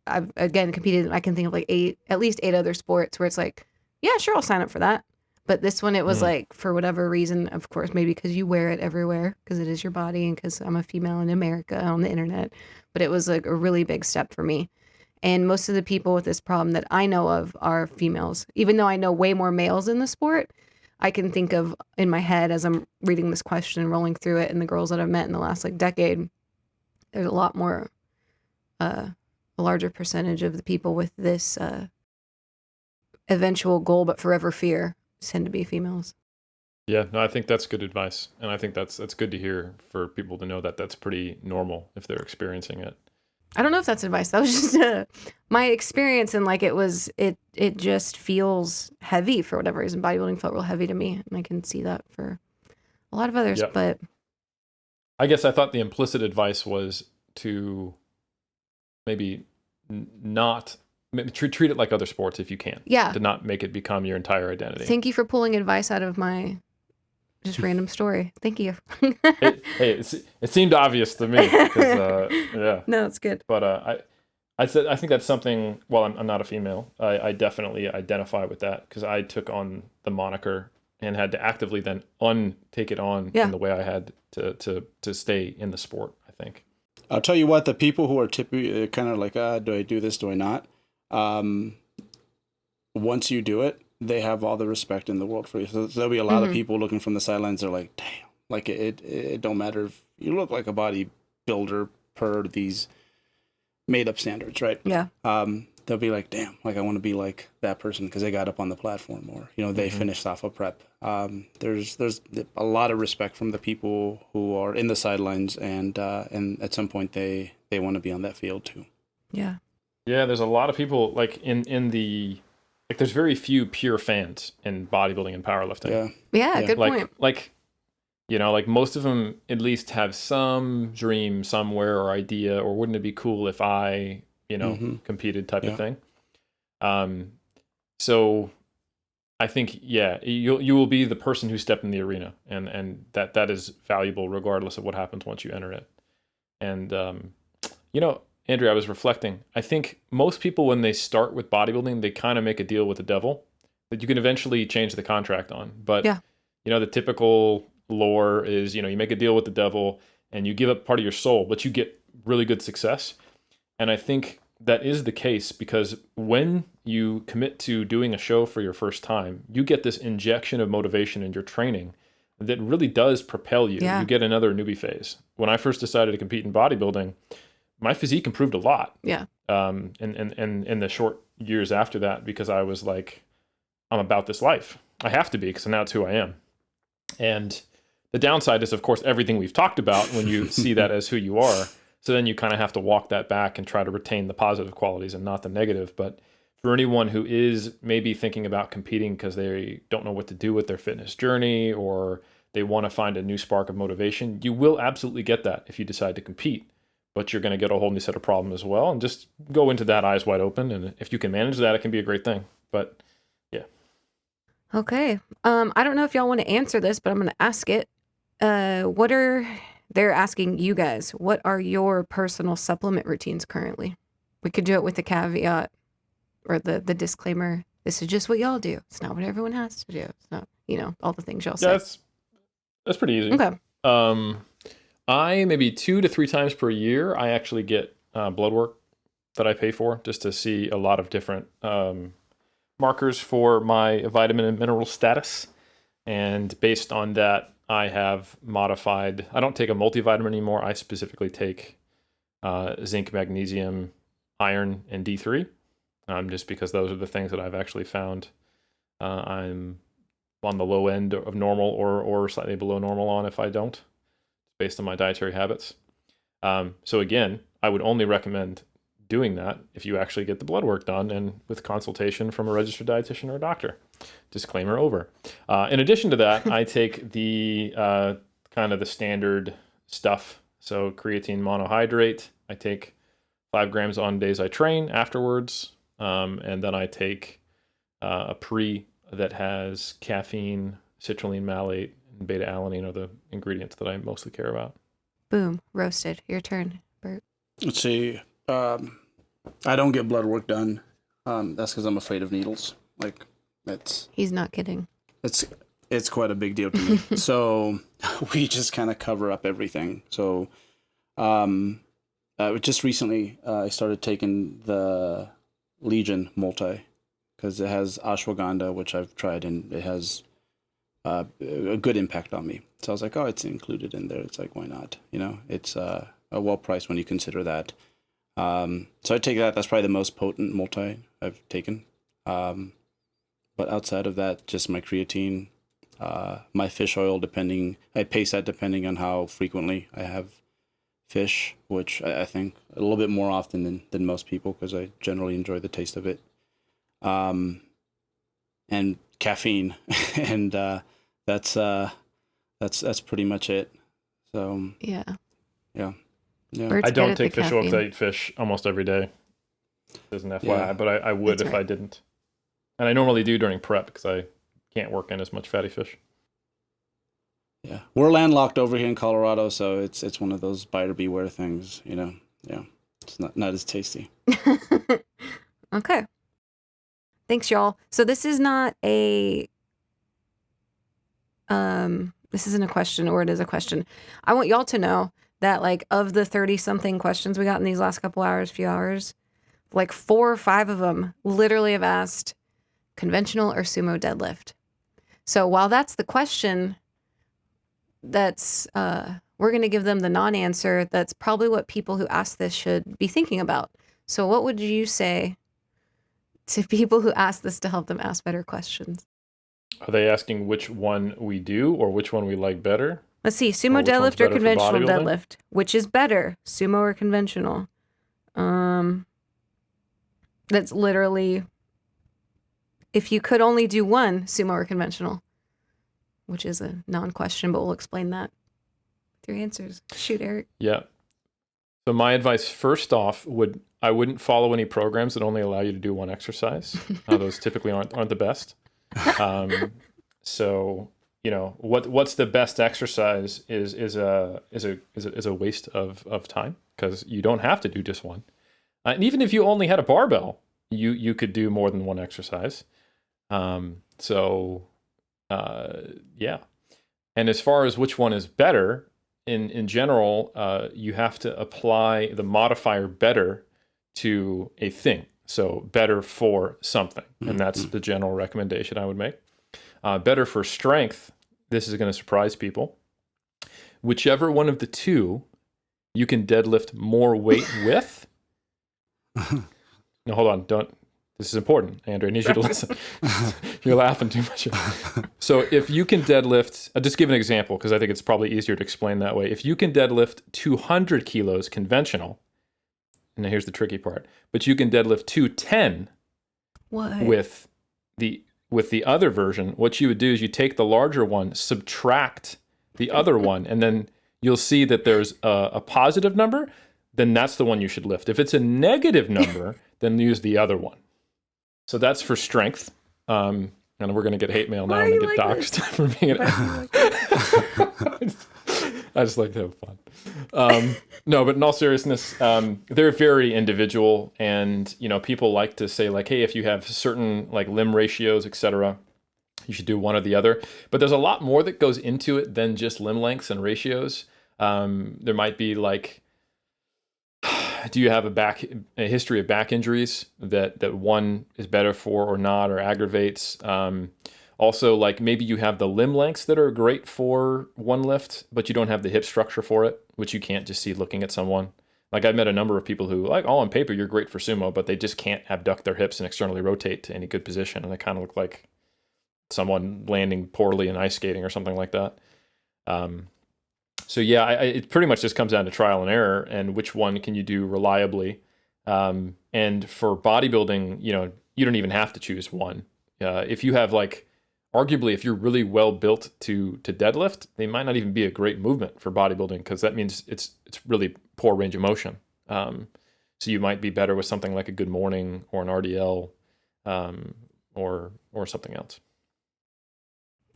I've, again, competed. I can think of like at least eight other sports where it's like, yeah, sure, I'll sign up for that. But this one, it was like, for whatever reason, of course, maybe because you wear it everywhere, because it is your body, and because I'm a female in America on the internet. But it was like a really big step for me. And most of the people with this problem that I know of are females. Even though I know way more males in the sport, I can think of in my head as I'm reading this question and rolling through it, and the girls that I've met in the last like decade, there's a lot more, a larger percentage of the people with this eventual goal but forever fear tend to be females. Yeah, no, I think that's good advice. And I think that's good to hear for people to know that that's pretty normal if they're experiencing it. I don't know if that's advice. That was just my experience, and like it just feels heavy for whatever reason. Bodybuilding felt real heavy to me, and I can see that for a lot of others. Yep. But I guess I thought the implicit advice was to maybe treat it like other sports if you can. Yeah. To not make it become your entire identity. Thank you for pulling advice out of my just random story. Thank you. It seemed obvious to me. Yeah. No, it's good. But I think that's something. Well, I'm not a female. I definitely identify with that, because I took on the moniker and had to actively then take it on in the way I had to stay in the sport, I think. I'll tell you what, the people who are typically kind of like, do I do this? Do I not? Once you do it, they have all the respect in the world for you. So there'll be a lot of people looking from the sidelines. They're like, damn, Like it don't matter if you look like a bodybuilder per these made up standards, right? Yeah. They'll be like, damn, like I want to be like that person because they got up on the platform, or they finished off a prep. There's a lot of respect from the people who are in the sidelines, and at some point they want to be on that field too. Yeah. Yeah, there's a lot of people like in the like. There's very few pure fans in bodybuilding and powerlifting. Yeah. Good point. Like most of them at least have some dream somewhere or idea, or wouldn't it be cool if I competed type of thing. So I think, you will be the person who stepped in the arena, and that is valuable regardless of what happens once you enter it. And, Andrea, I was reflecting. I think most people, when they start with bodybuilding, they kind of make a deal with the devil that you can eventually change the contract on. But, the typical lore is, you make a deal with the devil and you give up part of your soul, but you get really good success. And I think that is the case because when you commit to doing a show for your first time, you get this injection of motivation in your training that really does propel you. Yeah. You get another newbie phase. When I first decided to compete in bodybuilding, my physique improved a lot. Yeah. In the short years after that, because I was like, I'm about this life. I have to be, because now it's who I am. And the downside is, of course, everything we've talked about when you see that as who you are. So then you kind of have to walk that back and try to retain the positive qualities and not the negative. But for anyone who is maybe thinking about competing because they don't know what to do with their fitness journey, or they want to find a new spark of motivation, you will absolutely get that if you decide to compete. But you're going to get a whole new set of problems as well. And just go into that eyes wide open. And if you can manage that, it can be a great thing. But yeah. Okay. I don't know if y'all want to answer this, but I'm going to ask it. They're asking you guys, what are your personal supplement routines currently? We could do it with the caveat or the disclaimer. This is just what y'all do. It's not what everyone has to do. It's not, all the things y'all say. That's pretty easy. Okay. I maybe 2 to 3 times per year, I actually get blood work that I pay for just to see a lot of different markers for my vitamin and mineral status. And based on that, I have modified. I don't take a multivitamin anymore. I specifically take zinc, magnesium, iron, and D3, just because those are the things that I've actually found I'm on the low end of normal or slightly below normal on if I don't, based on my dietary habits. So again, I would only recommend doing that if you actually get the blood work done and with consultation from a registered dietitian or a doctor. Disclaimer over. In addition to that, I take the kind of the standard stuff. So creatine monohydrate, I take 5 grams on days I train afterwards. And then I take a pre that has caffeine, citrulline malate, and beta-alanine are the ingredients that I mostly care about. Boom. Roasted. Your turn, Bert. Let's see. I don't get blood work done. That's because I'm afraid of needles. Like, He's not kidding. It's quite a big deal to me. So we just kind of cover up everything. So just recently I started taking the Legion multi because it has ashwagandha, which I've tried, and it has a good impact on me. So I was like, oh, it's included in there. It's like, why not? It's well priced when you consider that. So I take that. That's probably the most potent multi I've taken. But outside of that, just my creatine, my fish oil, I pace that depending on how frequently I have fish, which I think a little bit more often than most people because I generally enjoy the taste of it. And caffeine, and that's pretty much it. So yeah. I don't take fish oil because I eat fish almost every day. As an FYI, but I would if I didn't. And I normally do during prep because I can't work in as much fatty fish. Yeah, we're landlocked over here in Colorado, so it's one of those buyer beware things, Yeah, it's not as tasty. Okay. Thanks, y'all. So this is not this isn't a question, or it is a question. I want y'all to know that, like, of the 30-something questions we got in these last few hours, like 4 or 5 of them literally have asked conventional or sumo deadlift. So while that's the question, that's we're going to give them the non-answer. That's probably what people who ask this should be thinking about. So what would you say to people who ask this to help them ask better questions? Are they asking which one we do or which one we like better? Let's see, sumo deadlift or conventional deadlift? Which is better, sumo or conventional? That's literally, if you could only do one, sumo or conventional, which is a non-question, but we'll explain that through answers. Shoot, Eric. Yeah. So my advice, first off, I wouldn't follow any programs that only allow you to do one exercise. Those typically aren't the best. So what's the best exercise is a waste of time, because you don't have to do just one. And even if you only had a barbell, you could do more than one exercise. Yeah. And as far as which one is better, in general, you have to apply the modifier better to a thing. So better for something. And that's the general recommendation I would make. Better for strength, this is going to surprise people. Whichever one of the two you can deadlift more weight with. No, hold on. This is important, Andrea. I need you to listen. You're laughing too much. So if you can deadlift, I'll just give an example because I think it's probably easier to explain that way. If you can deadlift 200 kilos conventional, and here's the tricky part, but you can deadlift 210 with the other version, what you would do is you take the larger one, subtract the other one, and then you'll see that there's a positive number, then that's the one you should lift. If it's a negative number, then use the other one. So that's for strength. And we're going to get hate mail now and get doxxed for being I just like to have fun. No, but in all seriousness, they're very individual, and people like to say like, hey, if you have certain like limb ratios, etc., you should do one or the other. But there's a lot more that goes into it than just limb lengths and ratios. There might be like, do you have a history of back injuries that one is better for or not, or aggravates? Also, like maybe you have the limb lengths that are great for one lift, but you don't have the hip structure for it, which you can't just see looking at someone. Like I've met a number of people who, like, oh, on paper, you're great for sumo, but they just can't abduct their hips and externally rotate to any good position. And they kind of look like someone landing poorly in ice skating or something like that. So yeah, it pretty much just comes down to trial and error and which one can you do reliably. And for bodybuilding, you don't even have to choose one. If you have like, arguably, if you're really well built to deadlift, they might not even be a great movement for bodybuilding, because that means it's really poor range of motion. So you might be better with something like a good morning or an RDL, or something else.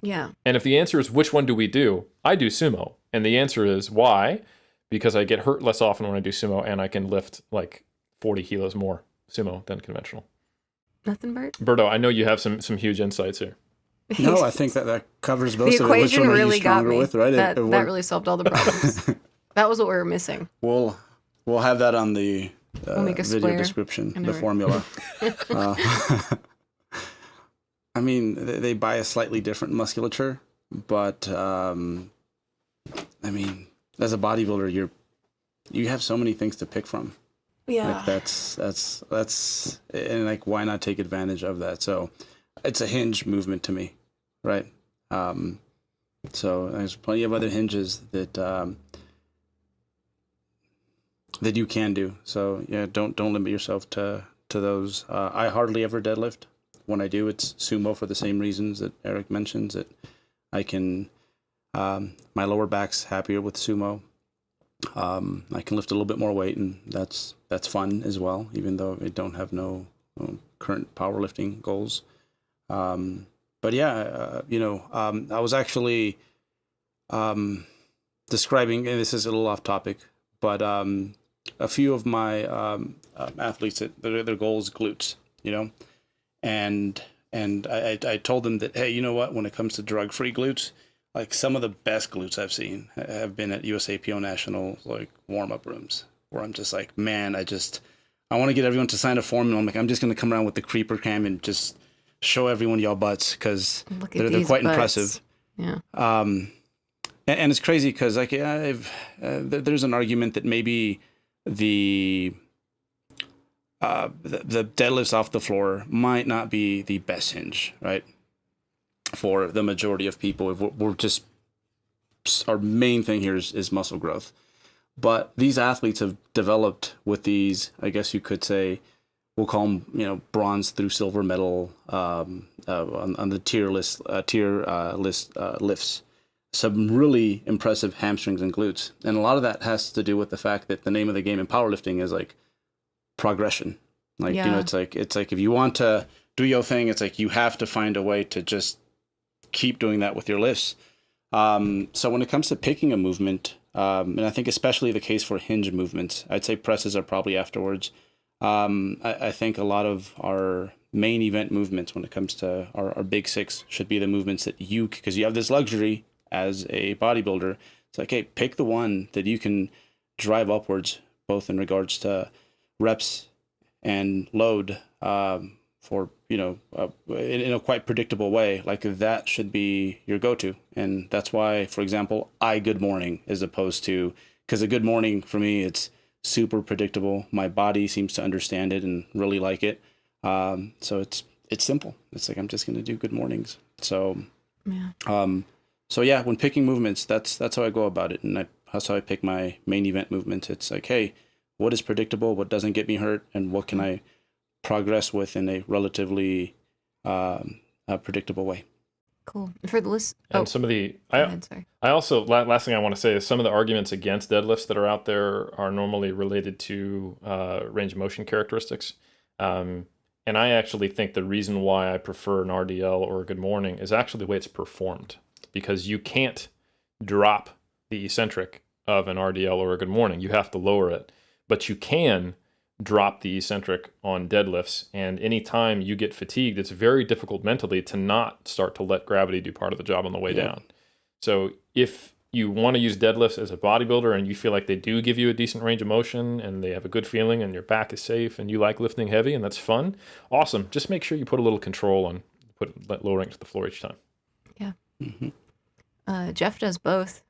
Yeah. And if the answer is which one do we do, I do sumo. And the answer is why? Because I get hurt less often when I do sumo, and I can lift like 40 kilos more sumo than conventional. Nothing, Bert? Berto, I know you have some huge insights here. No, I think that covers most of it. Which one really got me. with, right? That really solved all the problems. That was what we were missing. We'll have that on the video description, the formula. I mean, they buy a slightly different musculature, but I mean, as a bodybuilder, you have so many things to pick from. Yeah. Like that's and like, why not take advantage of that? So it's a hinge movement to me, right? So there's plenty of other hinges that that you can do. So yeah, don't limit yourself to those. I hardly ever deadlift. When I do, it's sumo for the same reasons that Eric mentions. That I can, my lower back's happier with sumo. I can lift a little bit more weight, and that's fun as well, even though I don't have no current powerlifting goals. But yeah, I was actually describing, and this is a little off topic, but a few of my athletes, their goal is glutes, and I told them that, hey, you know what, when it comes to drug-free glutes, like some of the best glutes I've seen have been at USAPO National like warm-up rooms, where I'm just like, man, I want to get everyone to sign a form, and I'm like, I'm just going to come around with the creeper cam and just show everyone y'all butts, because they're quite butts. impressive. Yeah. And it's crazy because like there's an argument that maybe the the deadlifts off the floor might not be the best hinge, right? For the majority of people, if we're just our main thing here is muscle growth. But these athletes have developed with these, I guess you could say, we'll call them, bronze through silver medal on the tier list lifts. Some really impressive hamstrings and glutes, and a lot of that has to do with the fact that the name of the game in powerlifting is like progression. Like it's like if you want to do your thing, it's like you have to find a way to just keep doing that with your lifts. So when it comes to picking a movement, and I think especially the case for hinge movements, I'd say presses are probably afterwards. I think a lot of our main event movements when it comes to our big six should be the movements that because you have this luxury as a bodybuilder. It's like, hey, pick the one that you can drive upwards, both in regards to reps and load, for, in a quite predictable way. Like that should be your go-to. And that's why, for example, good morning as opposed to, because a good morning for me, it's super predictable. My body seems to understand it and really like it. So it's simple. It's like, I'm just going to do good mornings. So, when picking movements, that's how I go about it. And that's how I pick my main event movements. It's like, hey, what is predictable? What doesn't get me hurt? And what can I progress with in a relatively predictable way? Cool. For the list, and some of the, sorry. I also, last thing I want to say is some of the arguments against deadlifts that are out there are normally related to range of motion characteristics. And I actually think the reason why I prefer an RDL or a good morning is actually the way it's performed, because you can't drop the eccentric of an RDL or a good morning. You have to lower it, but you can drop the eccentric on deadlifts. And anytime you get fatigued, it's very difficult mentally to not start to let gravity do part of the job on the way down. So if you want to use deadlifts as a bodybuilder and you feel like they do give you a decent range of motion and they have a good feeling and your back is safe and you like lifting heavy and that's fun, awesome. Just make sure you put a little control on lowering it to the floor each time. Yeah. Mm-hmm. Jeff does both.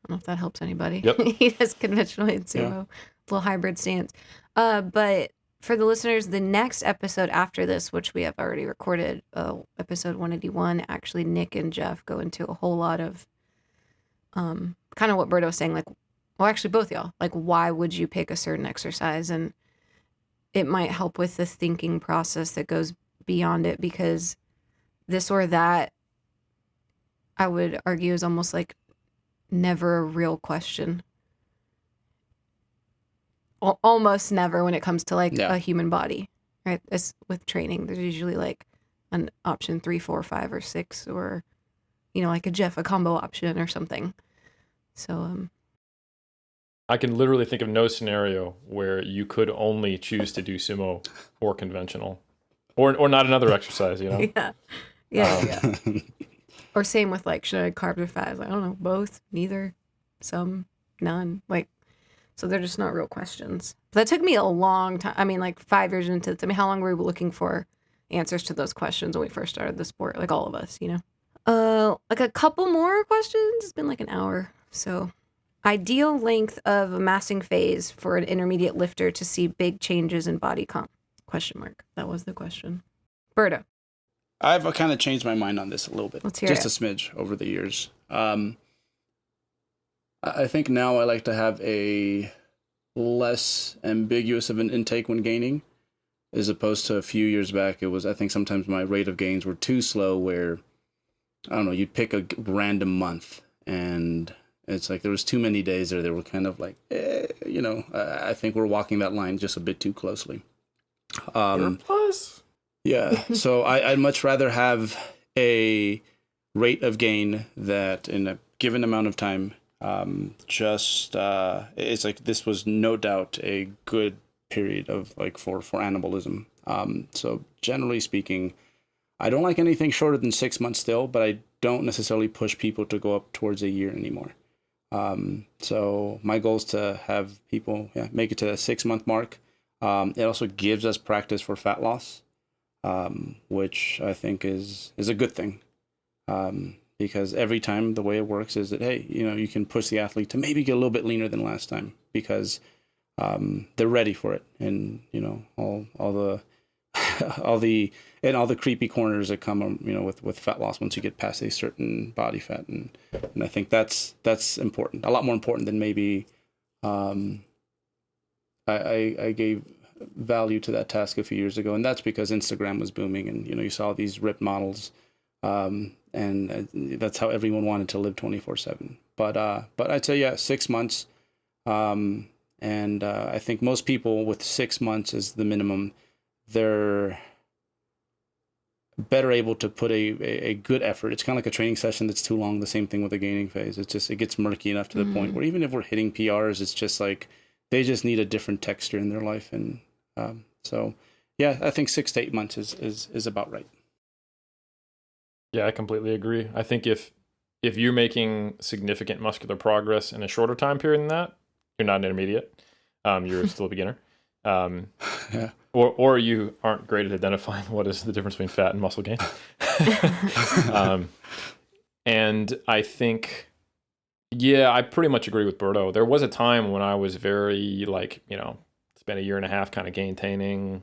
I don't know if that helps anybody. Yep. He does conventional and sumo, little hybrid stance. But for the listeners, the next episode after this, which we have already recorded, episode 181, actually Nick and Jeff go into a whole lot of kind of what Berto was saying, like, well, actually both y'all, like, why would you pick a certain exercise? And it might help with the thinking process that goes beyond it, because this or that, I would argue, is almost like never a real question. Almost never when it comes to like a human body, right? As with training, there's usually like an option 3, 4, 5, or 6, or like a combo option or something. So I can literally think of no scenario where you could only choose to do sumo or conventional, or not another exercise. Yeah. Or same with like, should I carbs or fats? I don't know, both, neither, some, none. Like, so they're just not real questions. But that took me a long time. I mean, like 5 years into it. I mean, how long were we looking for answers to those questions when we first started the sport? Like all of us, like a couple more questions. It's been like an hour. So, ideal length of a massing phase for an intermediate lifter to see big changes in body comp? ? That was the question. Berto. I've kind of changed my mind on this a little bit. Let's hear just a smidge over the years. I think now I like to have a less ambiguous of an intake when gaining, as opposed to a few years back. I think sometimes my rate of gains were too slow, where, I don't know, you'd pick a random month and it's like there was too many days there that were kind of like, I think we're walking that line just a bit too closely. Plus. Yeah, so I'd much rather have a rate of gain that in a given amount of time, it's like this was no doubt a good period of like for anabolism. So generally speaking, I don't like anything shorter than 6 months still, but I don't necessarily push people to go up towards a year anymore. So my goal is to have people make it to the 6 month mark. It also gives us practice for fat loss, which I think is a good thing. because every time the way it works is that, hey, you can push the athlete to maybe get a little bit leaner than last time because they're ready for it. And, all the all the creepy corners that come, with fat loss once you get past a certain body fat. And I think that's important, a lot more important than maybe I gave value to that task a few years ago. And that's because Instagram was booming and, you saw these ripped models. And that's how everyone wanted to live 24/7. But I'd say, yeah, 6 months. And I think most people with 6 months as the minimum, they're better able to put a good effort. It's kind of like a training session that's too long. The same thing with the gaining phase. It gets murky enough to the point where even if we're hitting PRs, it's just like they just need a different texture in their life. And so, yeah, I think 6 to 8 months is about right. Yeah, I completely agree. I think if you're making significant muscular progress in a shorter time period than that, you're not an intermediate. You're still a beginner. Yeah. Or you aren't great at identifying what is the difference between fat and muscle gain. And I think, yeah, I pretty much agree with Berto. There was a time when I was very spent a year and a half kind of maintaining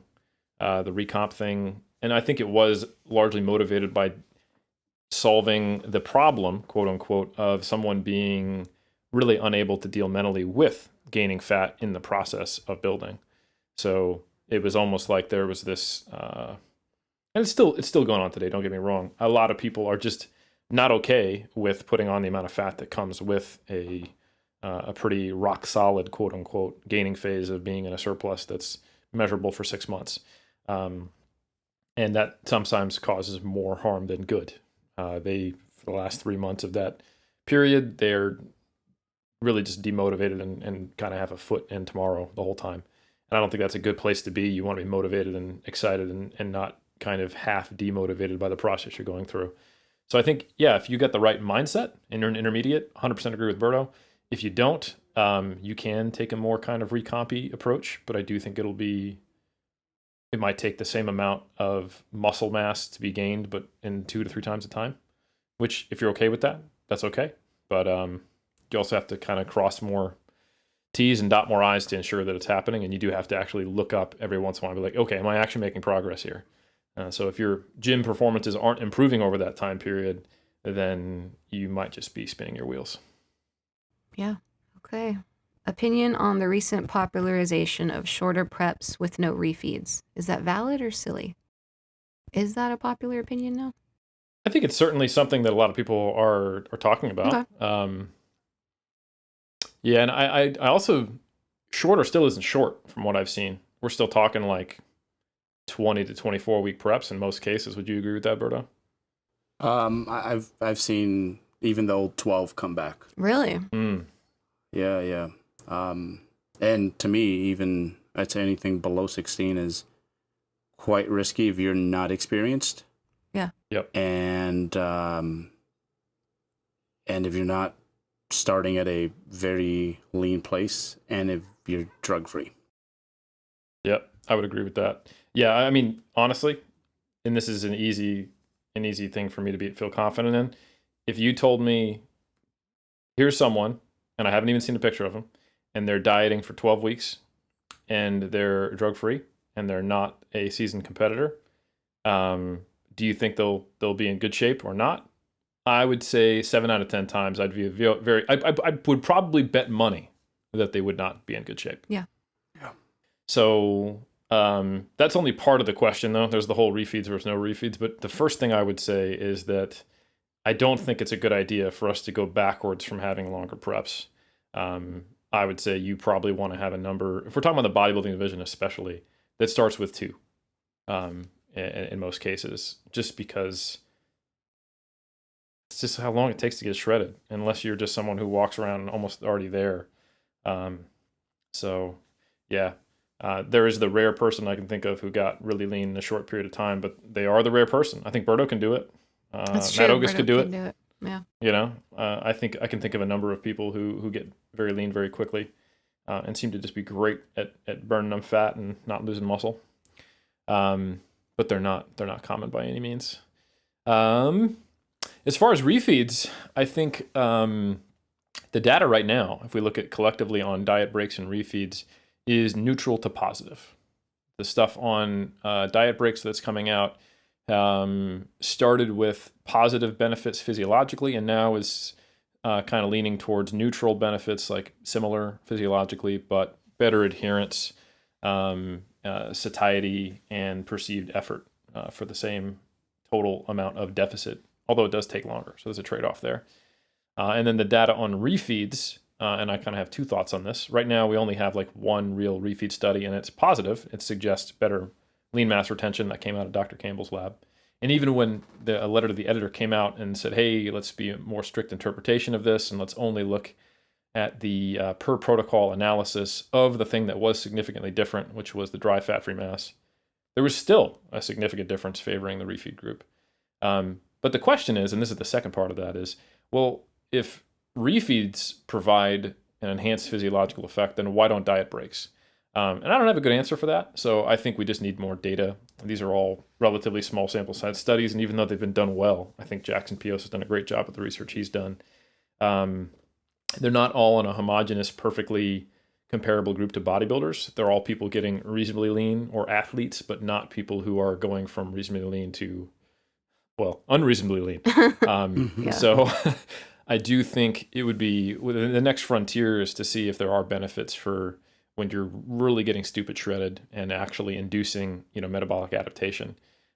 the recomp thing. And I think it was largely motivated by solving the problem, quote unquote, of someone being really unable to deal mentally with gaining fat in the process of building. So it was almost like there was this, and it's still going on today. Don't get me wrong. A lot of people are just not okay with putting on the amount of fat that comes with a pretty rock solid, quote unquote, gaining phase of being in a surplus that's measurable for 6 months. And that sometimes causes more harm than good. For the last 3 months of that period, they're really just demotivated and kind of have a foot in tomorrow the whole time. And I don't think that's a good place to be. You want to be motivated and excited and not kind of half demotivated by the process you're going through. So I think, yeah, if you get the right mindset and you're an intermediate, 100% agree with Berto. If you don't, you can take a more kind of recompy approach, but I do think it might take the same amount of muscle mass to be gained, but in 2 to 3 times the time, which if you're okay with that, that's okay. But you also have to kind of cross more T's and dot more I's to ensure that it's happening. And you do have to actually look up every once in a while and be like, okay, am I actually making progress here? So if your gym performances aren't improving over that time period, then you might just be spinning your wheels. Yeah. Okay. Opinion on the recent popularization of shorter preps with no refeeds. Is that valid or silly? Is that a popular opinion now? I think it's certainly something that a lot of people are talking about. Okay. Yeah, and I also, shorter still isn't short from what I've seen. We're still talking like 20 to 24 week preps in most cases. Would you agree with that, Berto? I've seen even the old 12 come back. Really? Yeah. And to me, even I'd say anything below 16 is quite risky if you're not experienced. Yeah. Yep. And if you're not starting at a very lean place, and if you're drug free. Yep, I would agree with that. Yeah, I mean, honestly, and this is an easy thing for me to feel confident in. If you told me, here's someone, and I haven't even seen a picture of them, and they're dieting for 12 weeks, and they're drug free, and they're not a seasoned competitor, do you think they'll be in good shape or not? I would say 7 out of 10 times I would probably bet money that they would not be in good shape. Yeah. So that's only part of the question, though. There's the whole refeeds versus no refeeds. But the first thing I would say is that I don't think it's a good idea for us to go backwards from having longer preps. I would say you probably want to have a number, if we're talking about the bodybuilding division especially, that starts with 2 in most cases, just because it's just how long it takes to get shredded, unless you're just someone who walks around almost already there. So, yeah, there is the rare person I can think of who got really lean in a short period of time, but they are the rare person. I think Berto can do it. That's Matt true. Ogus Berto could do can it. do it. Yeah. You know, I think I can think of a number of people who get very lean very quickly and seem to just be great at burning them fat and not losing muscle. But they're not common by any means. As far as refeeds, I think the data right now, if we look at collectively on diet breaks and refeeds, is neutral to positive. The stuff on diet breaks that's coming out started with positive benefits physiologically and now is kind of leaning towards neutral benefits, like similar physiologically, but better adherence, satiety, and perceived effort for the same total amount of deficit, although it does take longer. So there's a trade-off there. And then the data on refeeds, and I kind of have two thoughts on this. Right now, we only have like one real refeed study, and it's positive. It suggests better lean mass retention. That came out of Dr. Campbell's lab. And even when a letter to the editor came out and said, hey, let's be a more strict interpretation of this, and let's only look at the per protocol analysis of the thing that was significantly different, which was the dry fat-free mass, there was still a significant difference favoring the refeed group. But the question is, and this is the second part of that, is, well, if refeeds provide an enhanced physiological effect, then why don't diet breaks? And I don't have a good answer for that. So I think we just need more data. These are all relatively small sample size studies. And even though they've been done well, I think Jackson Pios has done a great job with the research he's done. They're not all in a homogeneous, perfectly comparable group to bodybuilders. They're all people getting reasonably lean or athletes, but not people who are going from reasonably lean to, well, unreasonably lean. So I do think it would be, the next frontier is to see if there are benefits for when you're really getting stupid shredded and actually inducing, metabolic adaptation.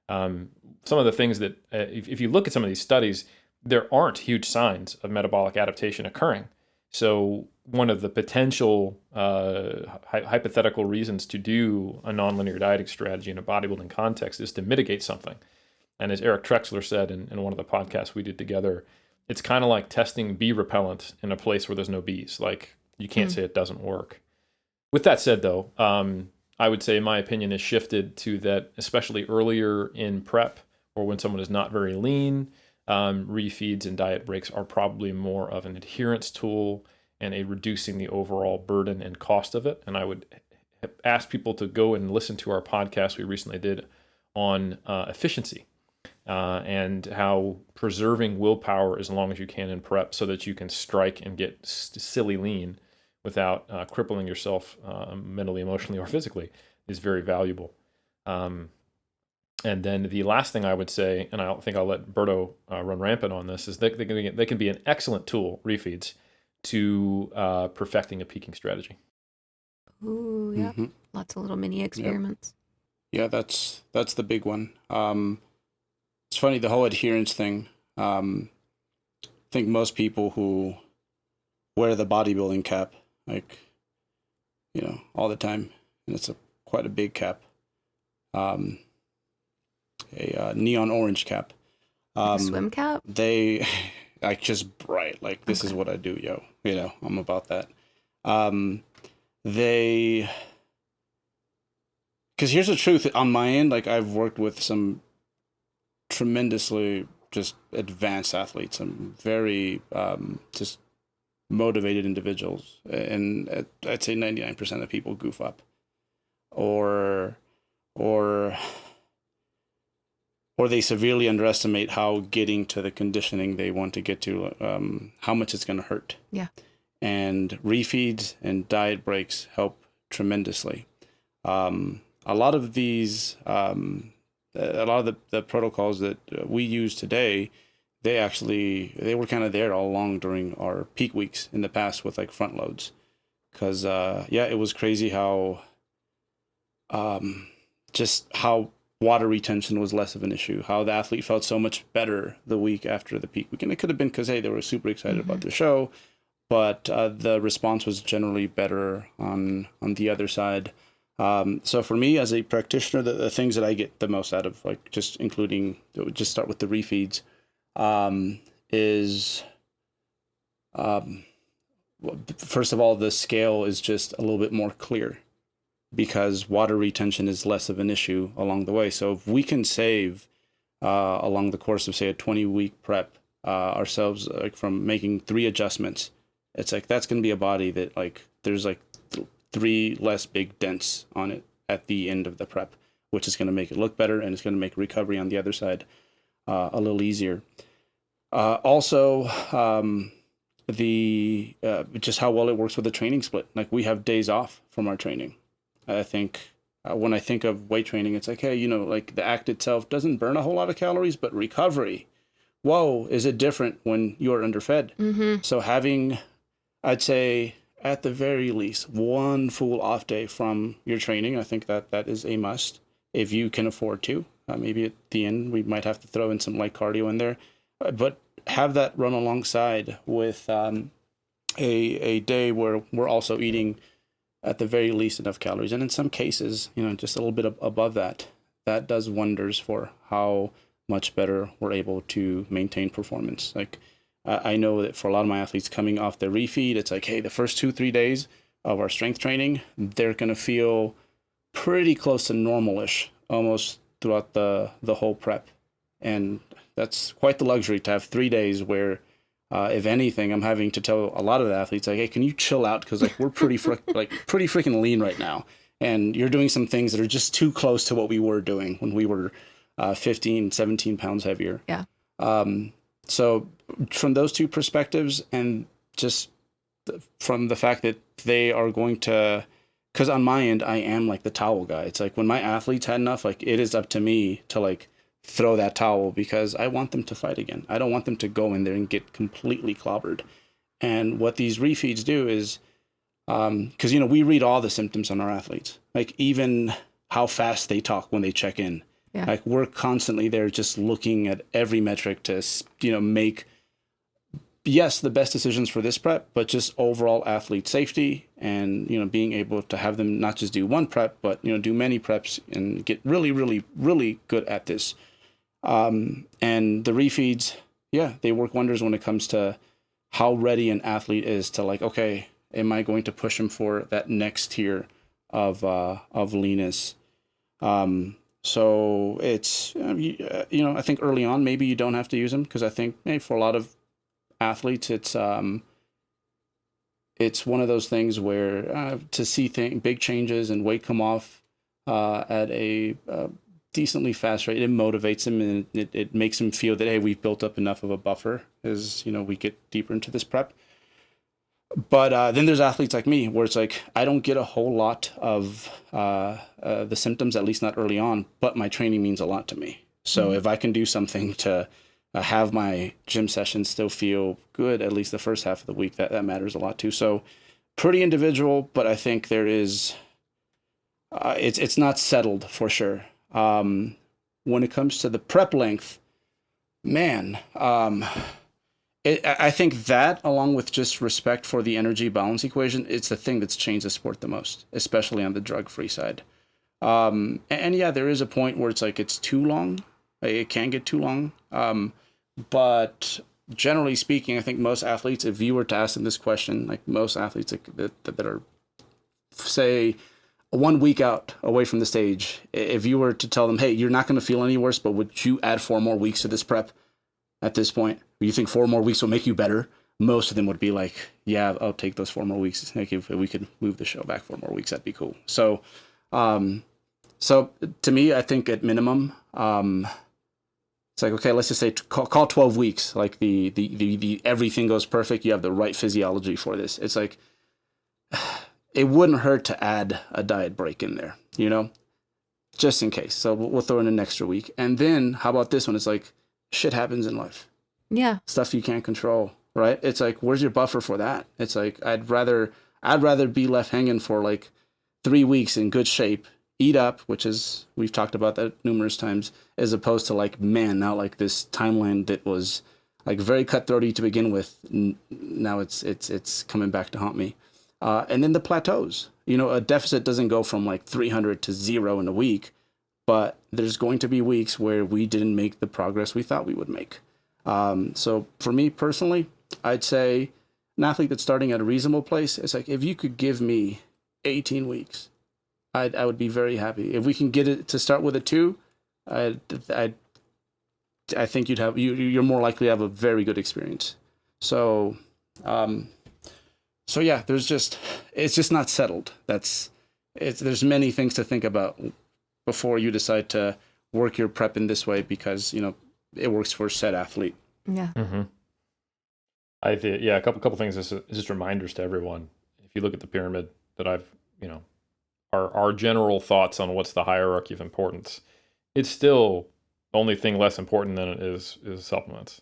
Some of the things that, if you look at some of these studies, there aren't huge signs of metabolic adaptation occurring. So one of the potential hypothetical reasons to do a nonlinear dieting strategy in a bodybuilding context is to mitigate something. And as Eric Trexler said in one of the podcasts we did together, it's kind of like testing bee repellent in a place where there's no bees. Like, you can't say it doesn't work. With that said, though, I would say my opinion has shifted to that, especially earlier in prep or when someone is not very lean, refeeds and diet breaks are probably more of an adherence tool and a reducing the overall burden and cost of it. And I would ask people to go and listen to our podcast we recently did on efficiency and how preserving willpower as long as you can in prep so that you can strike and get silly lean without crippling yourself mentally, emotionally, or physically is very valuable. And then the last thing I would say, and I think I'll let Berto run rampant on this, is they can be an excellent tool, refeeds, to perfecting a peaking strategy. Ooh, yeah. Lots of little mini experiments. Yeah, that's the big one. It's funny, the whole adherence thing. I think most people who wear the bodybuilding cap, like, all the time, and it's quite a big cap, a neon orange cap. Like a swim cap? They, like, just bright, like, this is what I do, yo. I'm about that. Because here's the truth, on my end, like, I've worked with some tremendously just advanced athletes, some very just motivated individuals, and I'd say 99% of people goof up, or they severely underestimate how getting to the conditioning they want to get to, how much it's going to hurt. Yeah. And refeeds and diet breaks help tremendously. A lot of these, a lot of the protocols that we use today, they were kind of there all along during our peak weeks in the past with like front loads. Because, it was crazy how, just how water retention was less of an issue, how the athlete felt so much better the week after the peak week. And it could have been because, hey, they were super excited about the show, but the response was generally better on the other side. So for me as a practitioner, the things that I get the most out of, like, just including, just start with the refeeds, is, first of all, the scale is just a little bit more clear because water retention is less of an issue along the way. So if we can save, along the course of, say, a 20-week prep, ourselves, like, from making 3 adjustments, it's like, that's going to be a body that, like, there's like 3 less big dents on it at the end of the prep, which is going to make it look better, and it's going to make recovery on the other side a little easier. Also, the just how well it works with the training split. Like we have days off from our training. I think when I think of weight training, it's like, hey, like the act itself doesn't burn a whole lot of calories, but recovery, whoa, is it different when you're underfed? So having, I'd say, at the very least, one full off day from your training, I think that is a must if you can afford to. Maybe at the end, we might have to throw in some light cardio in there, but have that run alongside with a day where we're also eating at the very least enough calories, and in some cases, just a little bit above that. That does wonders for how much better we're able to maintain performance. Like I know that for a lot of my athletes coming off the refeed, it's like, hey, the first 2-3 days of our strength training, they're gonna feel pretty close to normalish almost throughout the whole prep, and that's quite the luxury to have 3 days where, if anything, I'm having to tell a lot of the athletes, like, hey, can you chill out? Because like we're pretty freaking lean right now, and you're doing some things that are just too close to what we were doing when we were 15, 17 pounds heavier. Yeah. So from those two perspectives, and just from the fact that they are going to, because on my end, I am like the towel guy. It's like when my athletes had enough, like it is up to me to like throw that towel because I want them to fight again. I don't want them to go in there and get completely clobbered. And what these refeeds do is, because, we read all the symptoms on our athletes, like even how fast they talk when they check in. Yeah. Like we're constantly there just looking at every metric to, make, yes, the best decisions for this prep, but just overall athlete safety and, being able to have them not just do one prep, but, do many preps and get really, really, really good at this. And the refeeds, yeah, they work wonders when it comes to how ready an athlete is to like, okay, am I going to push him for that next tier of leanness? So it's, I think early on, maybe you don't have to use them because I think for a lot of athletes, it's one of those things where to see big changes and weight come off at a decently fast rate, it motivates them and it makes them feel that, hey, we've built up enough of a buffer as we get deeper into this prep. But then there's athletes like me where it's like I don't get a whole lot of the symptoms, at least not early on, but my training means a lot to me. So if I can do something to have my gym sessions still feel good, at least the first half of the week, that matters a lot too. So pretty individual, but I think there is, it's not settled for sure. When it comes to the prep length, man, I think that, along with just respect for the energy balance equation, it's the thing that's changed the sport the most, especially on the drug-free side. And yeah, there is a point where it's like it's too long. It can get too long. But generally speaking, I think most athletes, if you were to ask them this question, like most athletes that are, say, 1 week out away from the stage, if you were to tell them, hey, you're not going to feel any worse, but would you add 4 more weeks to this prep at this point? You think 4 more weeks will make you better? Most of them would be like, yeah, I'll take those 4 more weeks. Like if we could move the show back 4 more weeks, that'd be cool. So, so to me, I think at minimum, it's like, okay, let's just say call 12 weeks. Like the everything goes perfect. You have the right physiology for this. It's like, it wouldn't hurt to add a diet break in there, just in case. So we'll throw in an extra week. And then how about this one? It's like, shit happens in life. Yeah. Stuff you can't control, right? It's like, where's your buffer for that? It's like, I'd rather be left hanging for like 3 weeks in good shape, eat up, which is, we've talked about that numerous times, as opposed to like, man, now like this timeline that was like very cutthroaty to begin with, now it's coming back to haunt me. And then the plateaus, a deficit doesn't go from like 300 to 0 in a week, but there's going to be weeks where we didn't make the progress we thought we would make. So for me personally, I'd say an athlete that's starting at a reasonable place, it's like, if you could give me 18 weeks, I would be very happy. If we can get it to start with a 2, I think you're more likely to have a very good experience. So, so yeah, it's just not settled. There's many things to think about before you decide to work your prep in this way because, it works for said athlete. Yeah. Mm-hmm. I think, yeah, a couple things is just reminders to everyone. If you look at the pyramid that I've, our general thoughts on what's the hierarchy of importance, it's still the only thing less important than it is supplements,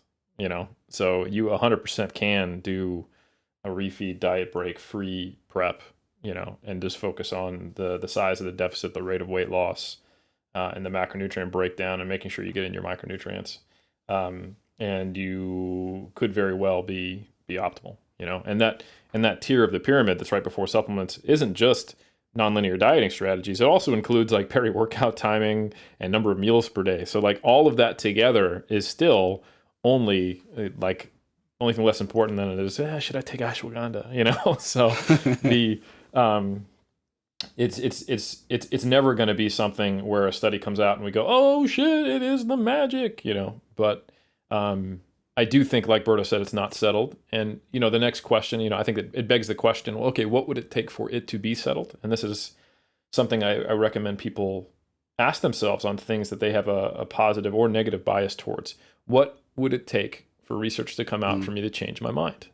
So you 100% can do a refeed, diet break, free prep, and just focus on the size of the deficit, the rate of weight loss, and the macronutrient breakdown, and making sure you get in your micronutrients. And you could very well be optimal, and that tier of the pyramid that's right before supplements isn't just nonlinear dieting strategies. It also includes like peri-workout timing and number of meals per day. So like all of that together is still only only thing less important than it is, should I take ashwagandha? So the it's never going to be something where a study comes out and we go, oh shit, it is the magic, But I do think, like Berto said, it's not settled. And the next question, I think it begs the question, well, okay, what would it take for it to be settled? And this is something I recommend people ask themselves on things that they have a positive or negative bias towards. What would it take for research to come out for me to change my mind?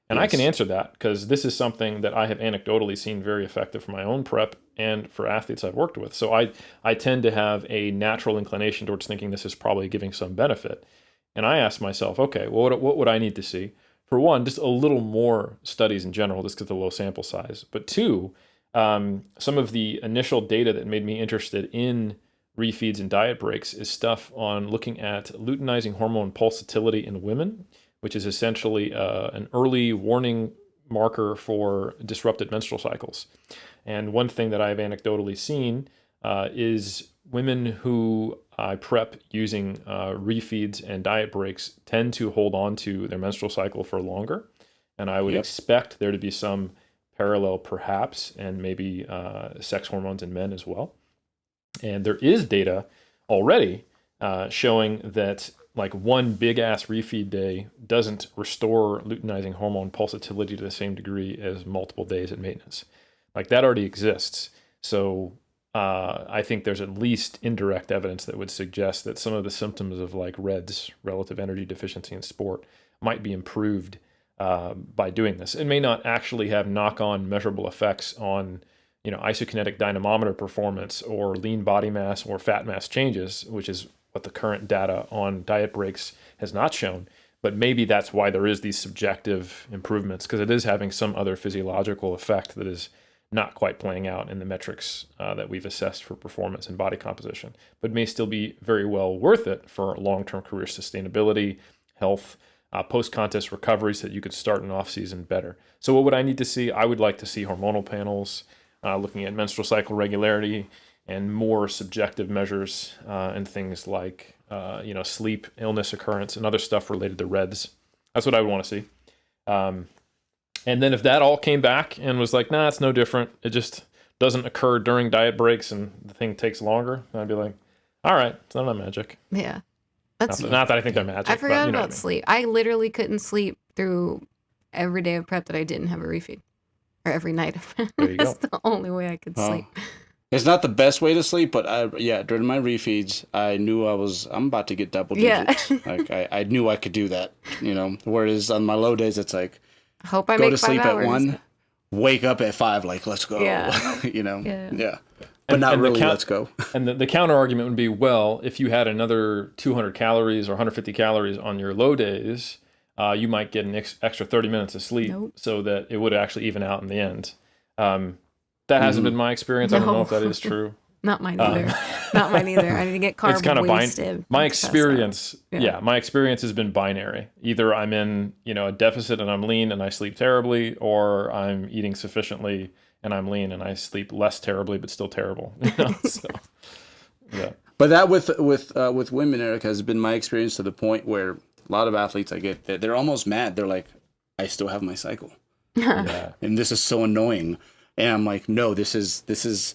And yes. I can answer that because this is something that I have anecdotally seen very effective for my own prep and for athletes I've worked with. So I tend to have a natural inclination towards thinking this is probably giving some benefit. And I asked myself, okay, well, what would I need to see? For one, just a little more studies in general, just because of the low sample size. But two, some of the initial data that made me interested in refeeds and diet breaks is stuff on looking at luteinizing hormone pulsatility in women, which is essentially an early warning marker for disrupted menstrual cycles. And one thing that I've anecdotally seen is women who I prep using refeeds and diet breaks tend to hold on to their menstrual cycle for longer. And I would expect there to be some parallel perhaps, and maybe sex hormones in men as well. And there is data already showing that like one big ass refeed day doesn't restore luteinizing hormone pulsatility to the same degree as multiple days at maintenance. Like that already exists. So I think there's at least indirect evidence that would suggest that some of the symptoms of like REDS, relative energy deficiency in sport, might be improved by doing this. It may not actually have knock-on measurable effects on isokinetic dynamometer performance or lean body mass or fat mass changes, which is what the current data on diet breaks has not shown. But maybe that's why there is these subjective improvements, because it is having some other physiological effect that is not quite playing out in the metrics that we've assessed for performance and body composition, but may still be very well worth it for long-term career sustainability, health, post-contest recovery so that you could start an off-season better. So what would I need to see? I would like to see hormonal panels, looking at menstrual cycle regularity, and more subjective measures and things like sleep, illness occurrence, and other stuff related to REDS. That's what I would want to see. And then if that all came back and was like, nah, it's no different, it just doesn't occur during diet breaks and the thing takes longer, I'd be like, all right, it's not magic. Yeah. Not that I think they're magic. I forgot but, about sleep. I literally couldn't sleep through every day of prep that I didn't have a refeed. Or every night of prep. There you go. That's the only way I could sleep. It's not the best way to sleep, but during my refeeds, I knew I'm about to get double digits. Like I knew I could do that, Whereas on my low days, it's like, hope I go make to 5 sleep hours. at 1, wake up at 5, like, let's go. Yeah. Yeah. But not really, let's go. And the counter argument would be, well, if you had another 200 calories or 150 calories on your low days, you might get an extra 30 minutes of sleep so that it would actually even out in the end. That hasn't been my experience. No. I don't know if that is true. Not mine either. Not mine either. I need to get carb It's kind of wasted. my experience. My experience has been binary. Either I'm in, a deficit and I'm lean and I sleep terribly, or I'm eating sufficiently and I'm lean and I sleep less terribly but still terrible. So, yeah. But that with women, Eric, has been my experience to the point where a lot of athletes I get, they're almost mad. They're like, I still have my cycle. Yeah. And this is so annoying. And I'm like, no, this is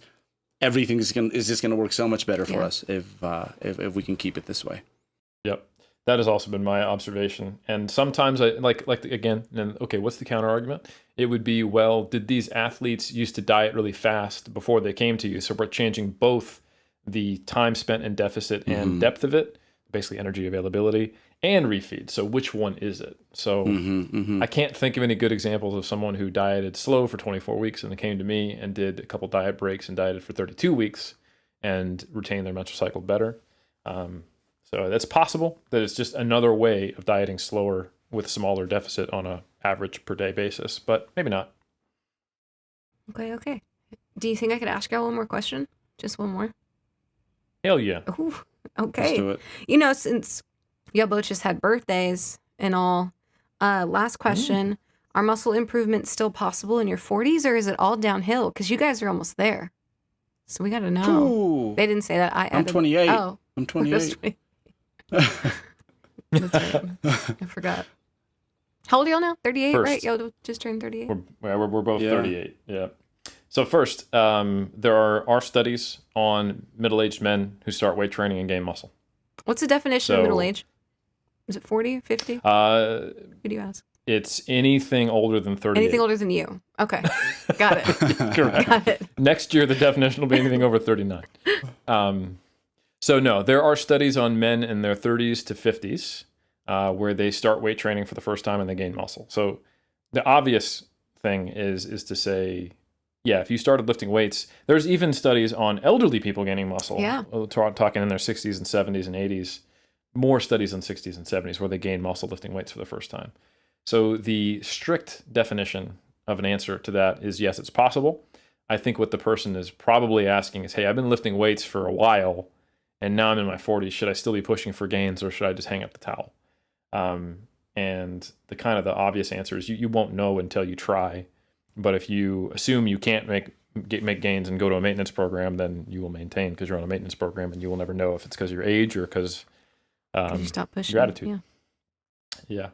everything is just gonna work so much better for us if we can keep it this way. Yep, that has also been my observation. And sometimes I like again. And okay, what's the counter argument? It would be, well, did these athletes used to diet really fast before they came to you? So we're changing both the time spent in deficit and depth of it. basically energy availability, and refeed. So which one is it? So I can't think of any good examples of someone who dieted slow for 24 weeks and then came to me and did a couple diet breaks and dieted for 32 weeks and retained their menstrual cycle better. So that's possible that it's just another way of dieting slower with smaller deficit on a average per day basis, but maybe not. Okay. Do you think I could ask y'all one more question? Just one more? Hell yeah. Ooh, okay. Let's do it. You know, since y'all both just had birthdays and all, last question. Are muscle improvements still possible in your 40s, or is it all downhill? Because you guys are almost there. So we got to know. Ooh. They didn't say that. I'm 28. Oh. I'm 28. That's right. I forgot. How old are y'all now? 38, First. right? Y'all just turned 38? We're both Yeah. 38. Yeah. So first, there are studies on middle-aged men who start weight training and gain muscle. What's the definition of middle age? Is it 40, 50? Who do you ask? It's anything older than 38. Anything older than you. Okay. Got it. Correct. Got it. Next year, the definition will be anything over 39. So no, there are studies on men in their 30s to 50s where they start weight training for the first time and they gain muscle. So the obvious thing is to say, yeah, if you started lifting weights, there's even studies on elderly people gaining muscle. Yeah. Talking in their 60s and 70s and 80s. More studies in 60s and 70s where they gain muscle lifting weights for the first time. So the strict definition of an answer to that is yes, it's possible. I think what the person is probably asking is, hey, I've been lifting weights for a while, and now I'm in my 40s. Should I still be pushing for gains, or should I just hang up the towel? And the kind of the obvious answer is you won't know until you try. But if you assume you can't make gains and go to a maintenance program, then you will maintain because you're on a maintenance program, and you will never know if it's because of your age or because you stop pushing. your attitude. Yeah.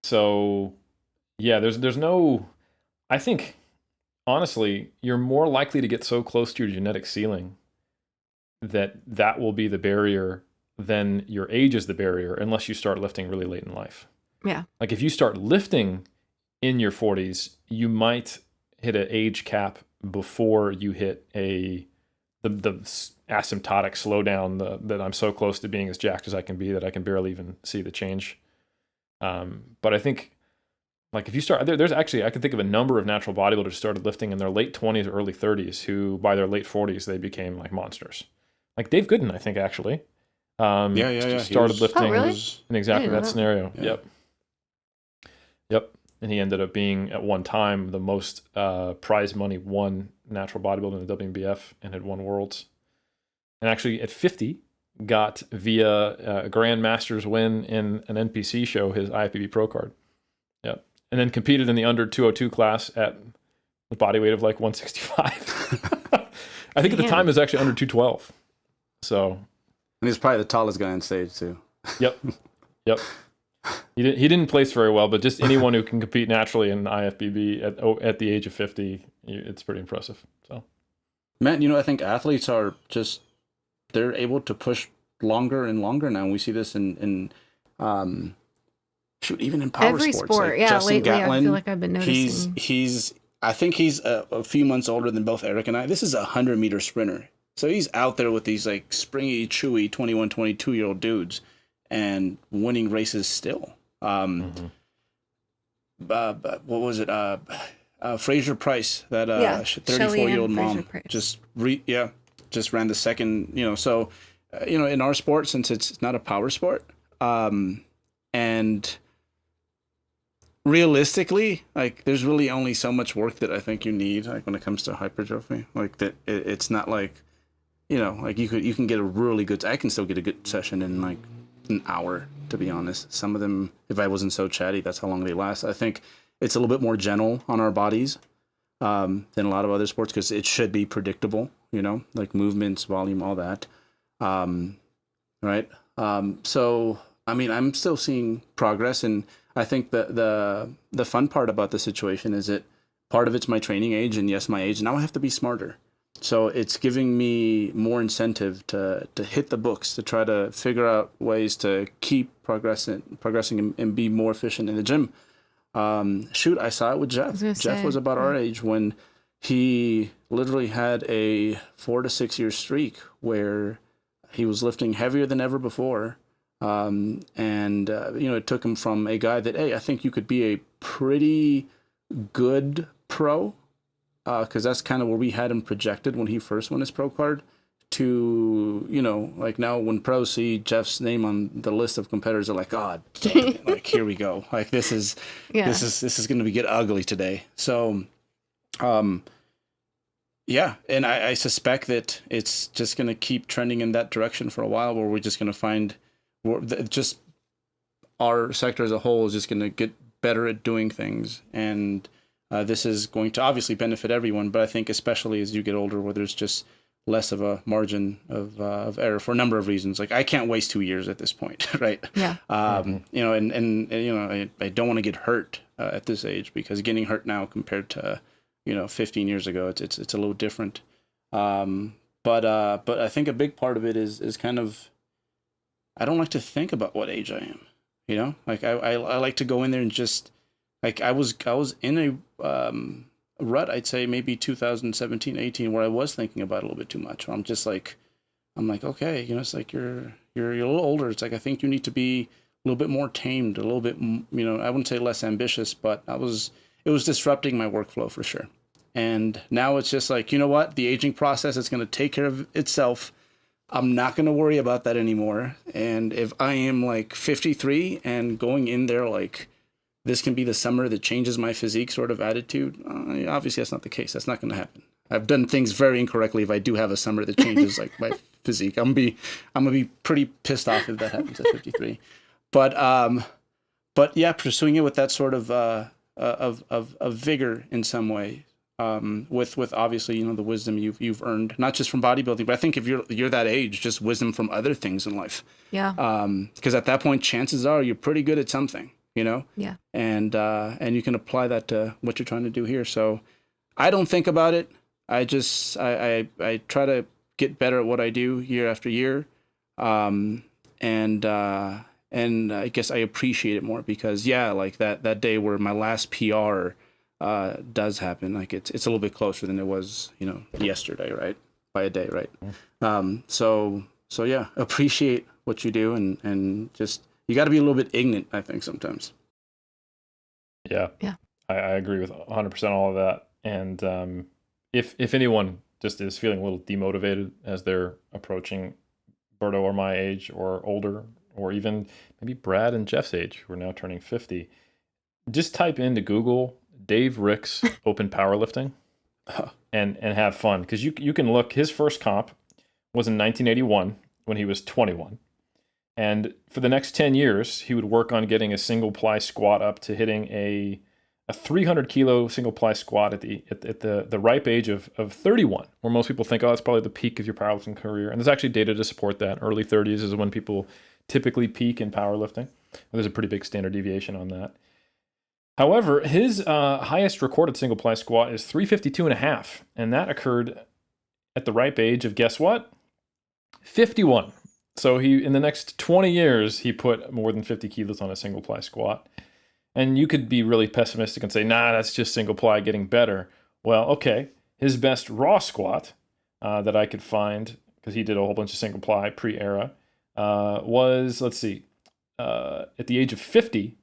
So yeah, there's no, I think honestly, you're more likely to get so close to your genetic ceiling that will be the barrier than your age is the barrier, unless you start lifting really late in life. Yeah. Like if you start lifting in your 40s, you might hit an age cap before you hit the asymptotic slowdown that I'm so close to being as jacked as I can be that I can barely even see the change. But I think, like, if you start, there's actually, I can think of a number of natural bodybuilders who started lifting in their late 20s or early 30s who, by their late 40s, they became like monsters. Like Dave Gooden, I think, actually. Started lifting in exactly that scenario. Yeah. Yep. And he ended up being, at one time, the most prize money won natural bodybuilder in the WNBF and had won worlds. And actually, at 50, got via a Grand Masters win in an NPC show his IFBB Pro card. Yep. And then competed in the under 202 class at the body weight of like 165. I think at the time it was actually under 212. So. And he's probably the tallest guy on stage too. Yep. He didn't place very well, but just anyone who can compete naturally in IFBB at the age of 50, it's pretty impressive. So, Matt, I think athletes are just, they're able to push longer and longer now. We see this in even in power Every sports. sport, like yeah. Justin Lately, Gatlin, I feel like I've been noticing. I think he's a few months older than both Eric and I. This is a 100-meter sprinter. So he's out there with these like springy, chewy 21, 22-year-old dudes and winning races still. What was it? Fraser Price, that 34-year-old mom, just ran the second. So in our sport, since it's not a power sport, and realistically, like there's really only so much work that I think you need, like when it comes to hypertrophy. Like that, it's not like, like you can get a really good. I can still get a good session in like an hour, to be honest. Some of them, if I wasn't so chatty, that's how long they last. I think it's a little bit more gentle on our bodies than a lot of other sports because it should be predictable, like movements, volume, all that. Right. So, I mean, I'm still seeing progress, and I think the fun part about the situation is that part of it's my training age, and yes, my age. Now I have to be smarter. So it's giving me more incentive to hit the books, to try to figure out ways to keep progressing and be more efficient in the gym. I saw it with Jeff. Jeff was about our age when he literally had a 4 to 6 year streak where he was lifting heavier than ever before. It took him from a guy that, hey, I think you could be a pretty good pro, because that's kind of where we had him projected when he first won his pro card, to, like now when pros see Jeff's name on the list of competitors, they're like, God dang it, like, here we go. Like, this is going to get ugly today. So, yeah, and I suspect that it's just going to keep trending in that direction for a while, where we're just going to find just our sector as a whole is just going to get better at doing things. And this is going to obviously benefit everyone, but I think especially as you get older, where there's just less of a margin of error for a number of reasons. Like, I can't waste 2 years at this point, right? Yeah. I don't want to get hurt at this age, because getting hurt now compared to 15 years ago, it's a little different. But I think a big part of it is kind of, I don't like to think about what age I am. Like, I like to go in there and just, like, I was in a rut, I'd say maybe 2017, 18, where I was thinking about it a little bit too much. Where I'm like, okay, it's like you're a little older. It's like, I think you need to be a little bit more tamed, a little bit, I wouldn't say less ambitious, but it was disrupting my workflow for sure. And now it's just like, you know what? The aging process is going to take care of itself. I'm not going to worry about that anymore. And if I am like 53 and going in there like, this can be the summer that changes my physique sort of attitude, obviously that's not the case. That's not going to happen. I've done things very incorrectly if I do have a summer that changes like my physique. I'm gonna be pretty pissed off if that happens at 53. But yeah, pursuing it with that sort of vigor in some way, with obviously the wisdom you've earned, not just from bodybuilding, but I think if you're that age, just wisdom from other things in life. Yeah. Because at that point, chances are you're pretty good at something. Yeah. And you can apply that to what you're trying to do here. So I don't think about it. I try to get better at what I do year after year. And I guess I appreciate it more, because like that day where my last PR does happen, like it's a little bit closer than it was, yesterday, right? By a day, right? So yeah, appreciate what you do, and just, you got to be a little bit ignorant, I think, sometimes. Yeah. Yeah. I agree with 100% all of that. And if anyone just is feeling a little demotivated as they're approaching Berto or my age or older, or even maybe Brad and Jeff's age, who are now turning 50, just type into Google Dave Ricks open powerlifting and have fun. Because you can look, his first comp was in 1981 when he was 21. And for the next 10 years, he would work on getting a single ply squat up to hitting a 300 kilo single ply squat at the ripe age of 31, where most people think, oh, that's probably the peak of your powerlifting career. And there's actually data to support that. Early 30s is when people typically peak in powerlifting. There's a pretty big standard deviation on that. However, his highest recorded single ply squat is 352.5, and that occurred at the ripe age of, guess what? 51. So in the next 20 years, he put more than 50 kilos on a single ply squat. And you could be really pessimistic and say, nah, that's just single ply getting better. Well, okay. His best raw squat that I could find, because he did a whole bunch of single ply pre-era, was, let's see, at the age of 50,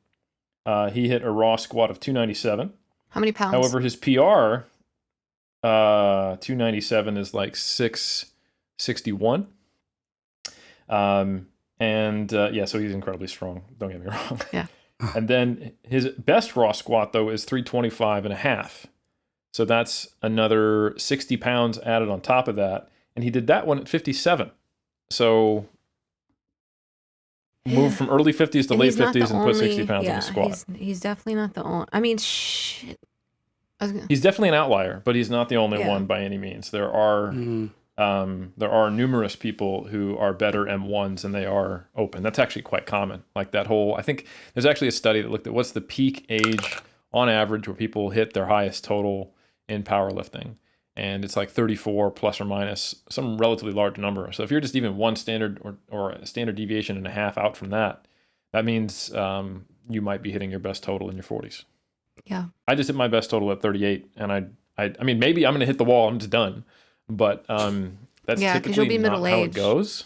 he hit a raw squat of 297. How many pounds? However, his PR, 297 is like 661. So he's incredibly strong. Don't get me wrong. Yeah. And then his best raw squat, though, is 325.5. So that's another 60 pounds added on top of that. And he did that one at 57. So moved from early 50s to late 50s and put 60 pounds on the squat. He's definitely not the only. I mean, shit. He's definitely an outlier, but he's not the only one by any means. There are numerous people who are better M1s and they are open. That's actually quite common. Like that whole, I think there's actually a study that looked at what's the peak age on average where people hit their highest total in powerlifting. And it's like 34 plus or minus some relatively large number. So if you're just even one standard or a standard deviation and a half out from that, that means you might be hitting your best total in your 40s. Yeah. I just hit my best total at 38. And I mean, maybe I'm going to hit the wall. I'm just done. But that's typically you'll be not how it middle-aged. goes.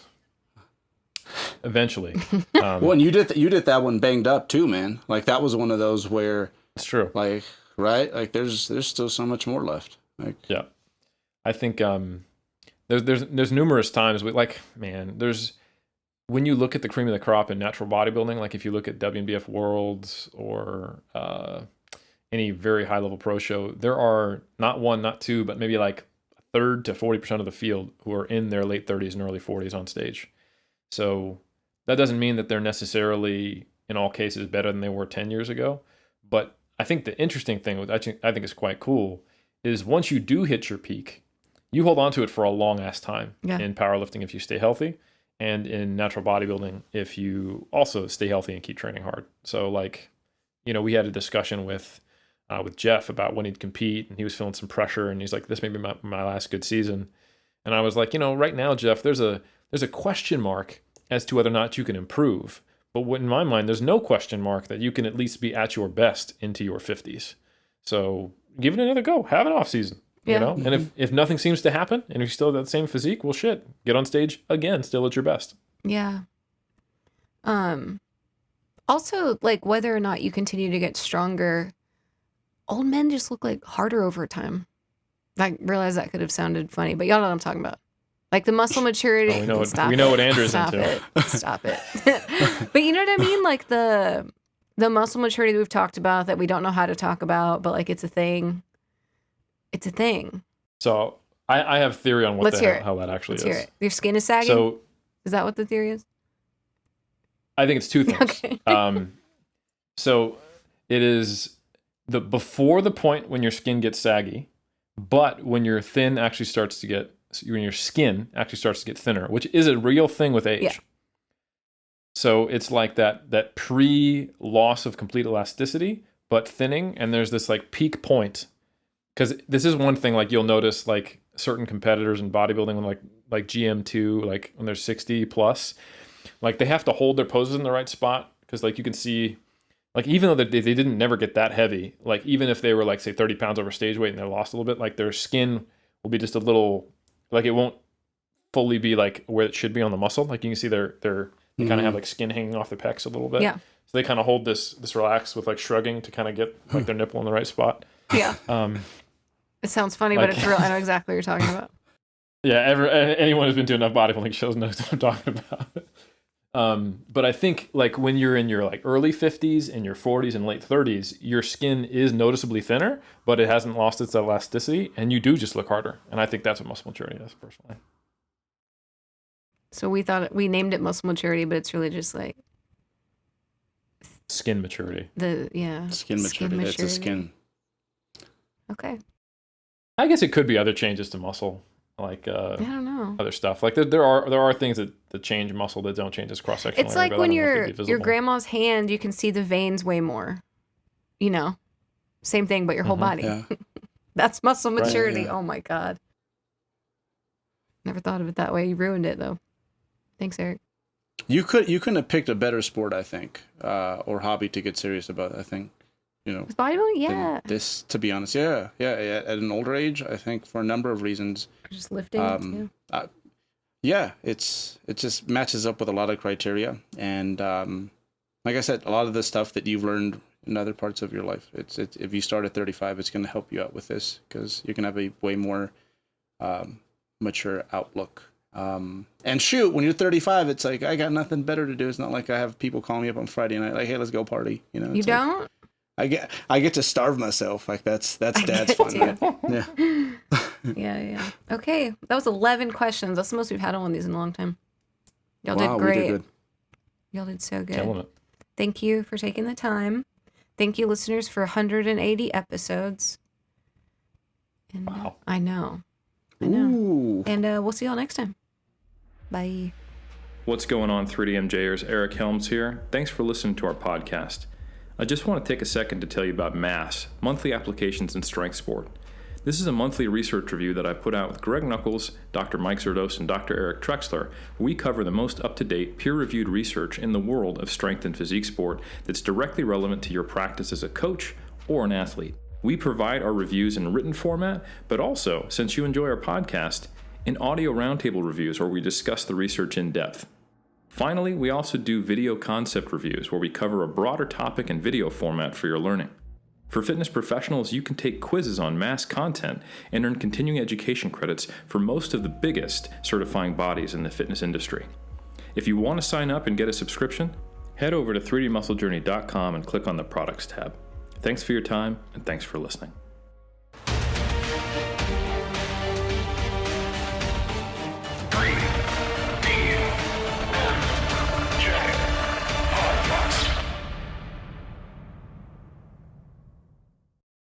eventually. Well, and you did that one banged up too, man. Like that was one of those where It's true. like right, like there's still so much more left. Like Yeah, I think there's numerous times there's when you look at the cream of the crop in natural bodybuilding, like if you look at WNBF Worlds or any very high level pro show, there are not one, not two, but maybe like a third to 40% of the field who are in their late 30s and early 40s on stage. So that doesn't mean that they're necessarily in all cases better than they were 10 years ago. But I think the interesting thing, which I think is quite cool, is once you do hit your peak, you hold on to it for a long ass time in powerlifting if you stay healthy, and in natural bodybuilding if you also stay healthy and keep training hard. So like, we had a discussion with Jeff about when he'd compete, and he was feeling some pressure, and he's like, this may be my last good season. And I was like, right now, Jeff, there's a question mark as to whether or not you can improve. But in my mind, there's no question mark that you can at least be at your best into your 50s. So give it another go. Have an off season. And if nothing seems to happen and you're still that same physique, well, shit, get on stage again, still at your best. Yeah. Also, like whether or not you continue to get stronger, old men just look like harder over time. I realize that could have sounded funny, but y'all know what I'm talking about. Like the muscle maturity. We know what Andrew's into. Stop it. But you know what I mean? Like the muscle maturity that we've talked about that we don't know how to talk about, but like it's a thing. It's a thing. So I have theory on how that actually Let's is. hear it. Your skin is sagging? So is that what the theory is? I think it's two things. Okay. So it is before the point when your skin gets saggy, but when your skin actually starts to get thinner, which is a real thing with age. Yeah. So it's like that pre-loss of complete elasticity, but thinning, and there's this like peak point. Because this is one thing, like you'll notice, like certain competitors in bodybuilding, like GM2, like when they're 60 plus, like they have to hold their poses in the right spot. Because like you can see, like even though they didn't never get that heavy, like even if they were like say 30 pounds over stage weight and they lost a little bit, like their skin will be just a little, like it won't fully be like where it should be on the muscle. Like you can see they kind of have like skin hanging off their pecs a little bit. Yeah. So they kind of hold this relax with like shrugging to kind of get like their nipple in the right spot. Yeah. It sounds funny, but it's real. I know exactly what you're talking about. Yeah, anyone who's been to enough bodybuilding shows knows what I'm talking about. But I think like when you're in your like early 50s and your 40s and late 30s, your skin is noticeably thinner, but it hasn't lost its elasticity, and you do just look harder. And I think that's what muscle maturity is, personally. So we named it muscle maturity, but it's really just like skin maturity. Skin maturity. It's a skin. Okay. I guess it could be other changes to muscle, like I don't know, other stuff. Like there are things that change muscle that don't change its cross section. It's like when your grandma's hand, you can see the veins way more. Same thing, but your whole body. Yeah. That's muscle maturity. Right, yeah. Oh my god. Never thought of it that way. You ruined it though. Thanks, Eric. You couldn't have picked a better sport, I think, or hobby to get serious about. I think. With bodybuilding, yeah. This, to be honest, yeah. At an older age, I think for a number of reasons. Just lifting too. Yeah, it just matches up with a lot of criteria, and like I said, a lot of the stuff that you've learned in other parts of your life. It's if you start at 35, it's going to help you out with this because you can have a way more mature outlook. And shoot, when you're 35, it's like I got nothing better to do. It's not like I have people calling me up on Friday night like, hey, let's go party. You don't. I get to starve myself. Like that's dad's fun. Right? Yeah. Okay, that was 11 questions. That's the most we've had on one of these in a long time. Y'all did great. We did good. Y'all did so good. Killing it. Thank you for taking the time. Thank you, listeners, for 180 episodes. And, wow. I know. Ooh. And we'll see y'all next time. Bye. What's going on, 3DMJers? Eric Helms here. Thanks for listening to our podcast. I just want to take a second to tell you about MASS, Monthly Applications in Strength Sport. This is a monthly research review that I put out with Greg Knuckles, Dr. Mike Zerdos, and Dr. Eric Trexler, where we cover the most up-to-date, peer-reviewed research in the world of strength and physique sport that's directly relevant to your practice as a coach or an athlete. We provide our reviews in written format, but also, since you enjoy our podcast, in audio roundtable reviews where we discuss the research in depth. Finally, we also do video concept reviews where we cover a broader topic in video format for your learning. For fitness professionals, you can take quizzes on mass content and earn continuing education credits for most of the biggest certifying bodies in the fitness industry. If you want to sign up and get a subscription, head over to 3dmusclejourney.com and click on the Products tab. Thanks for your time, and thanks for listening.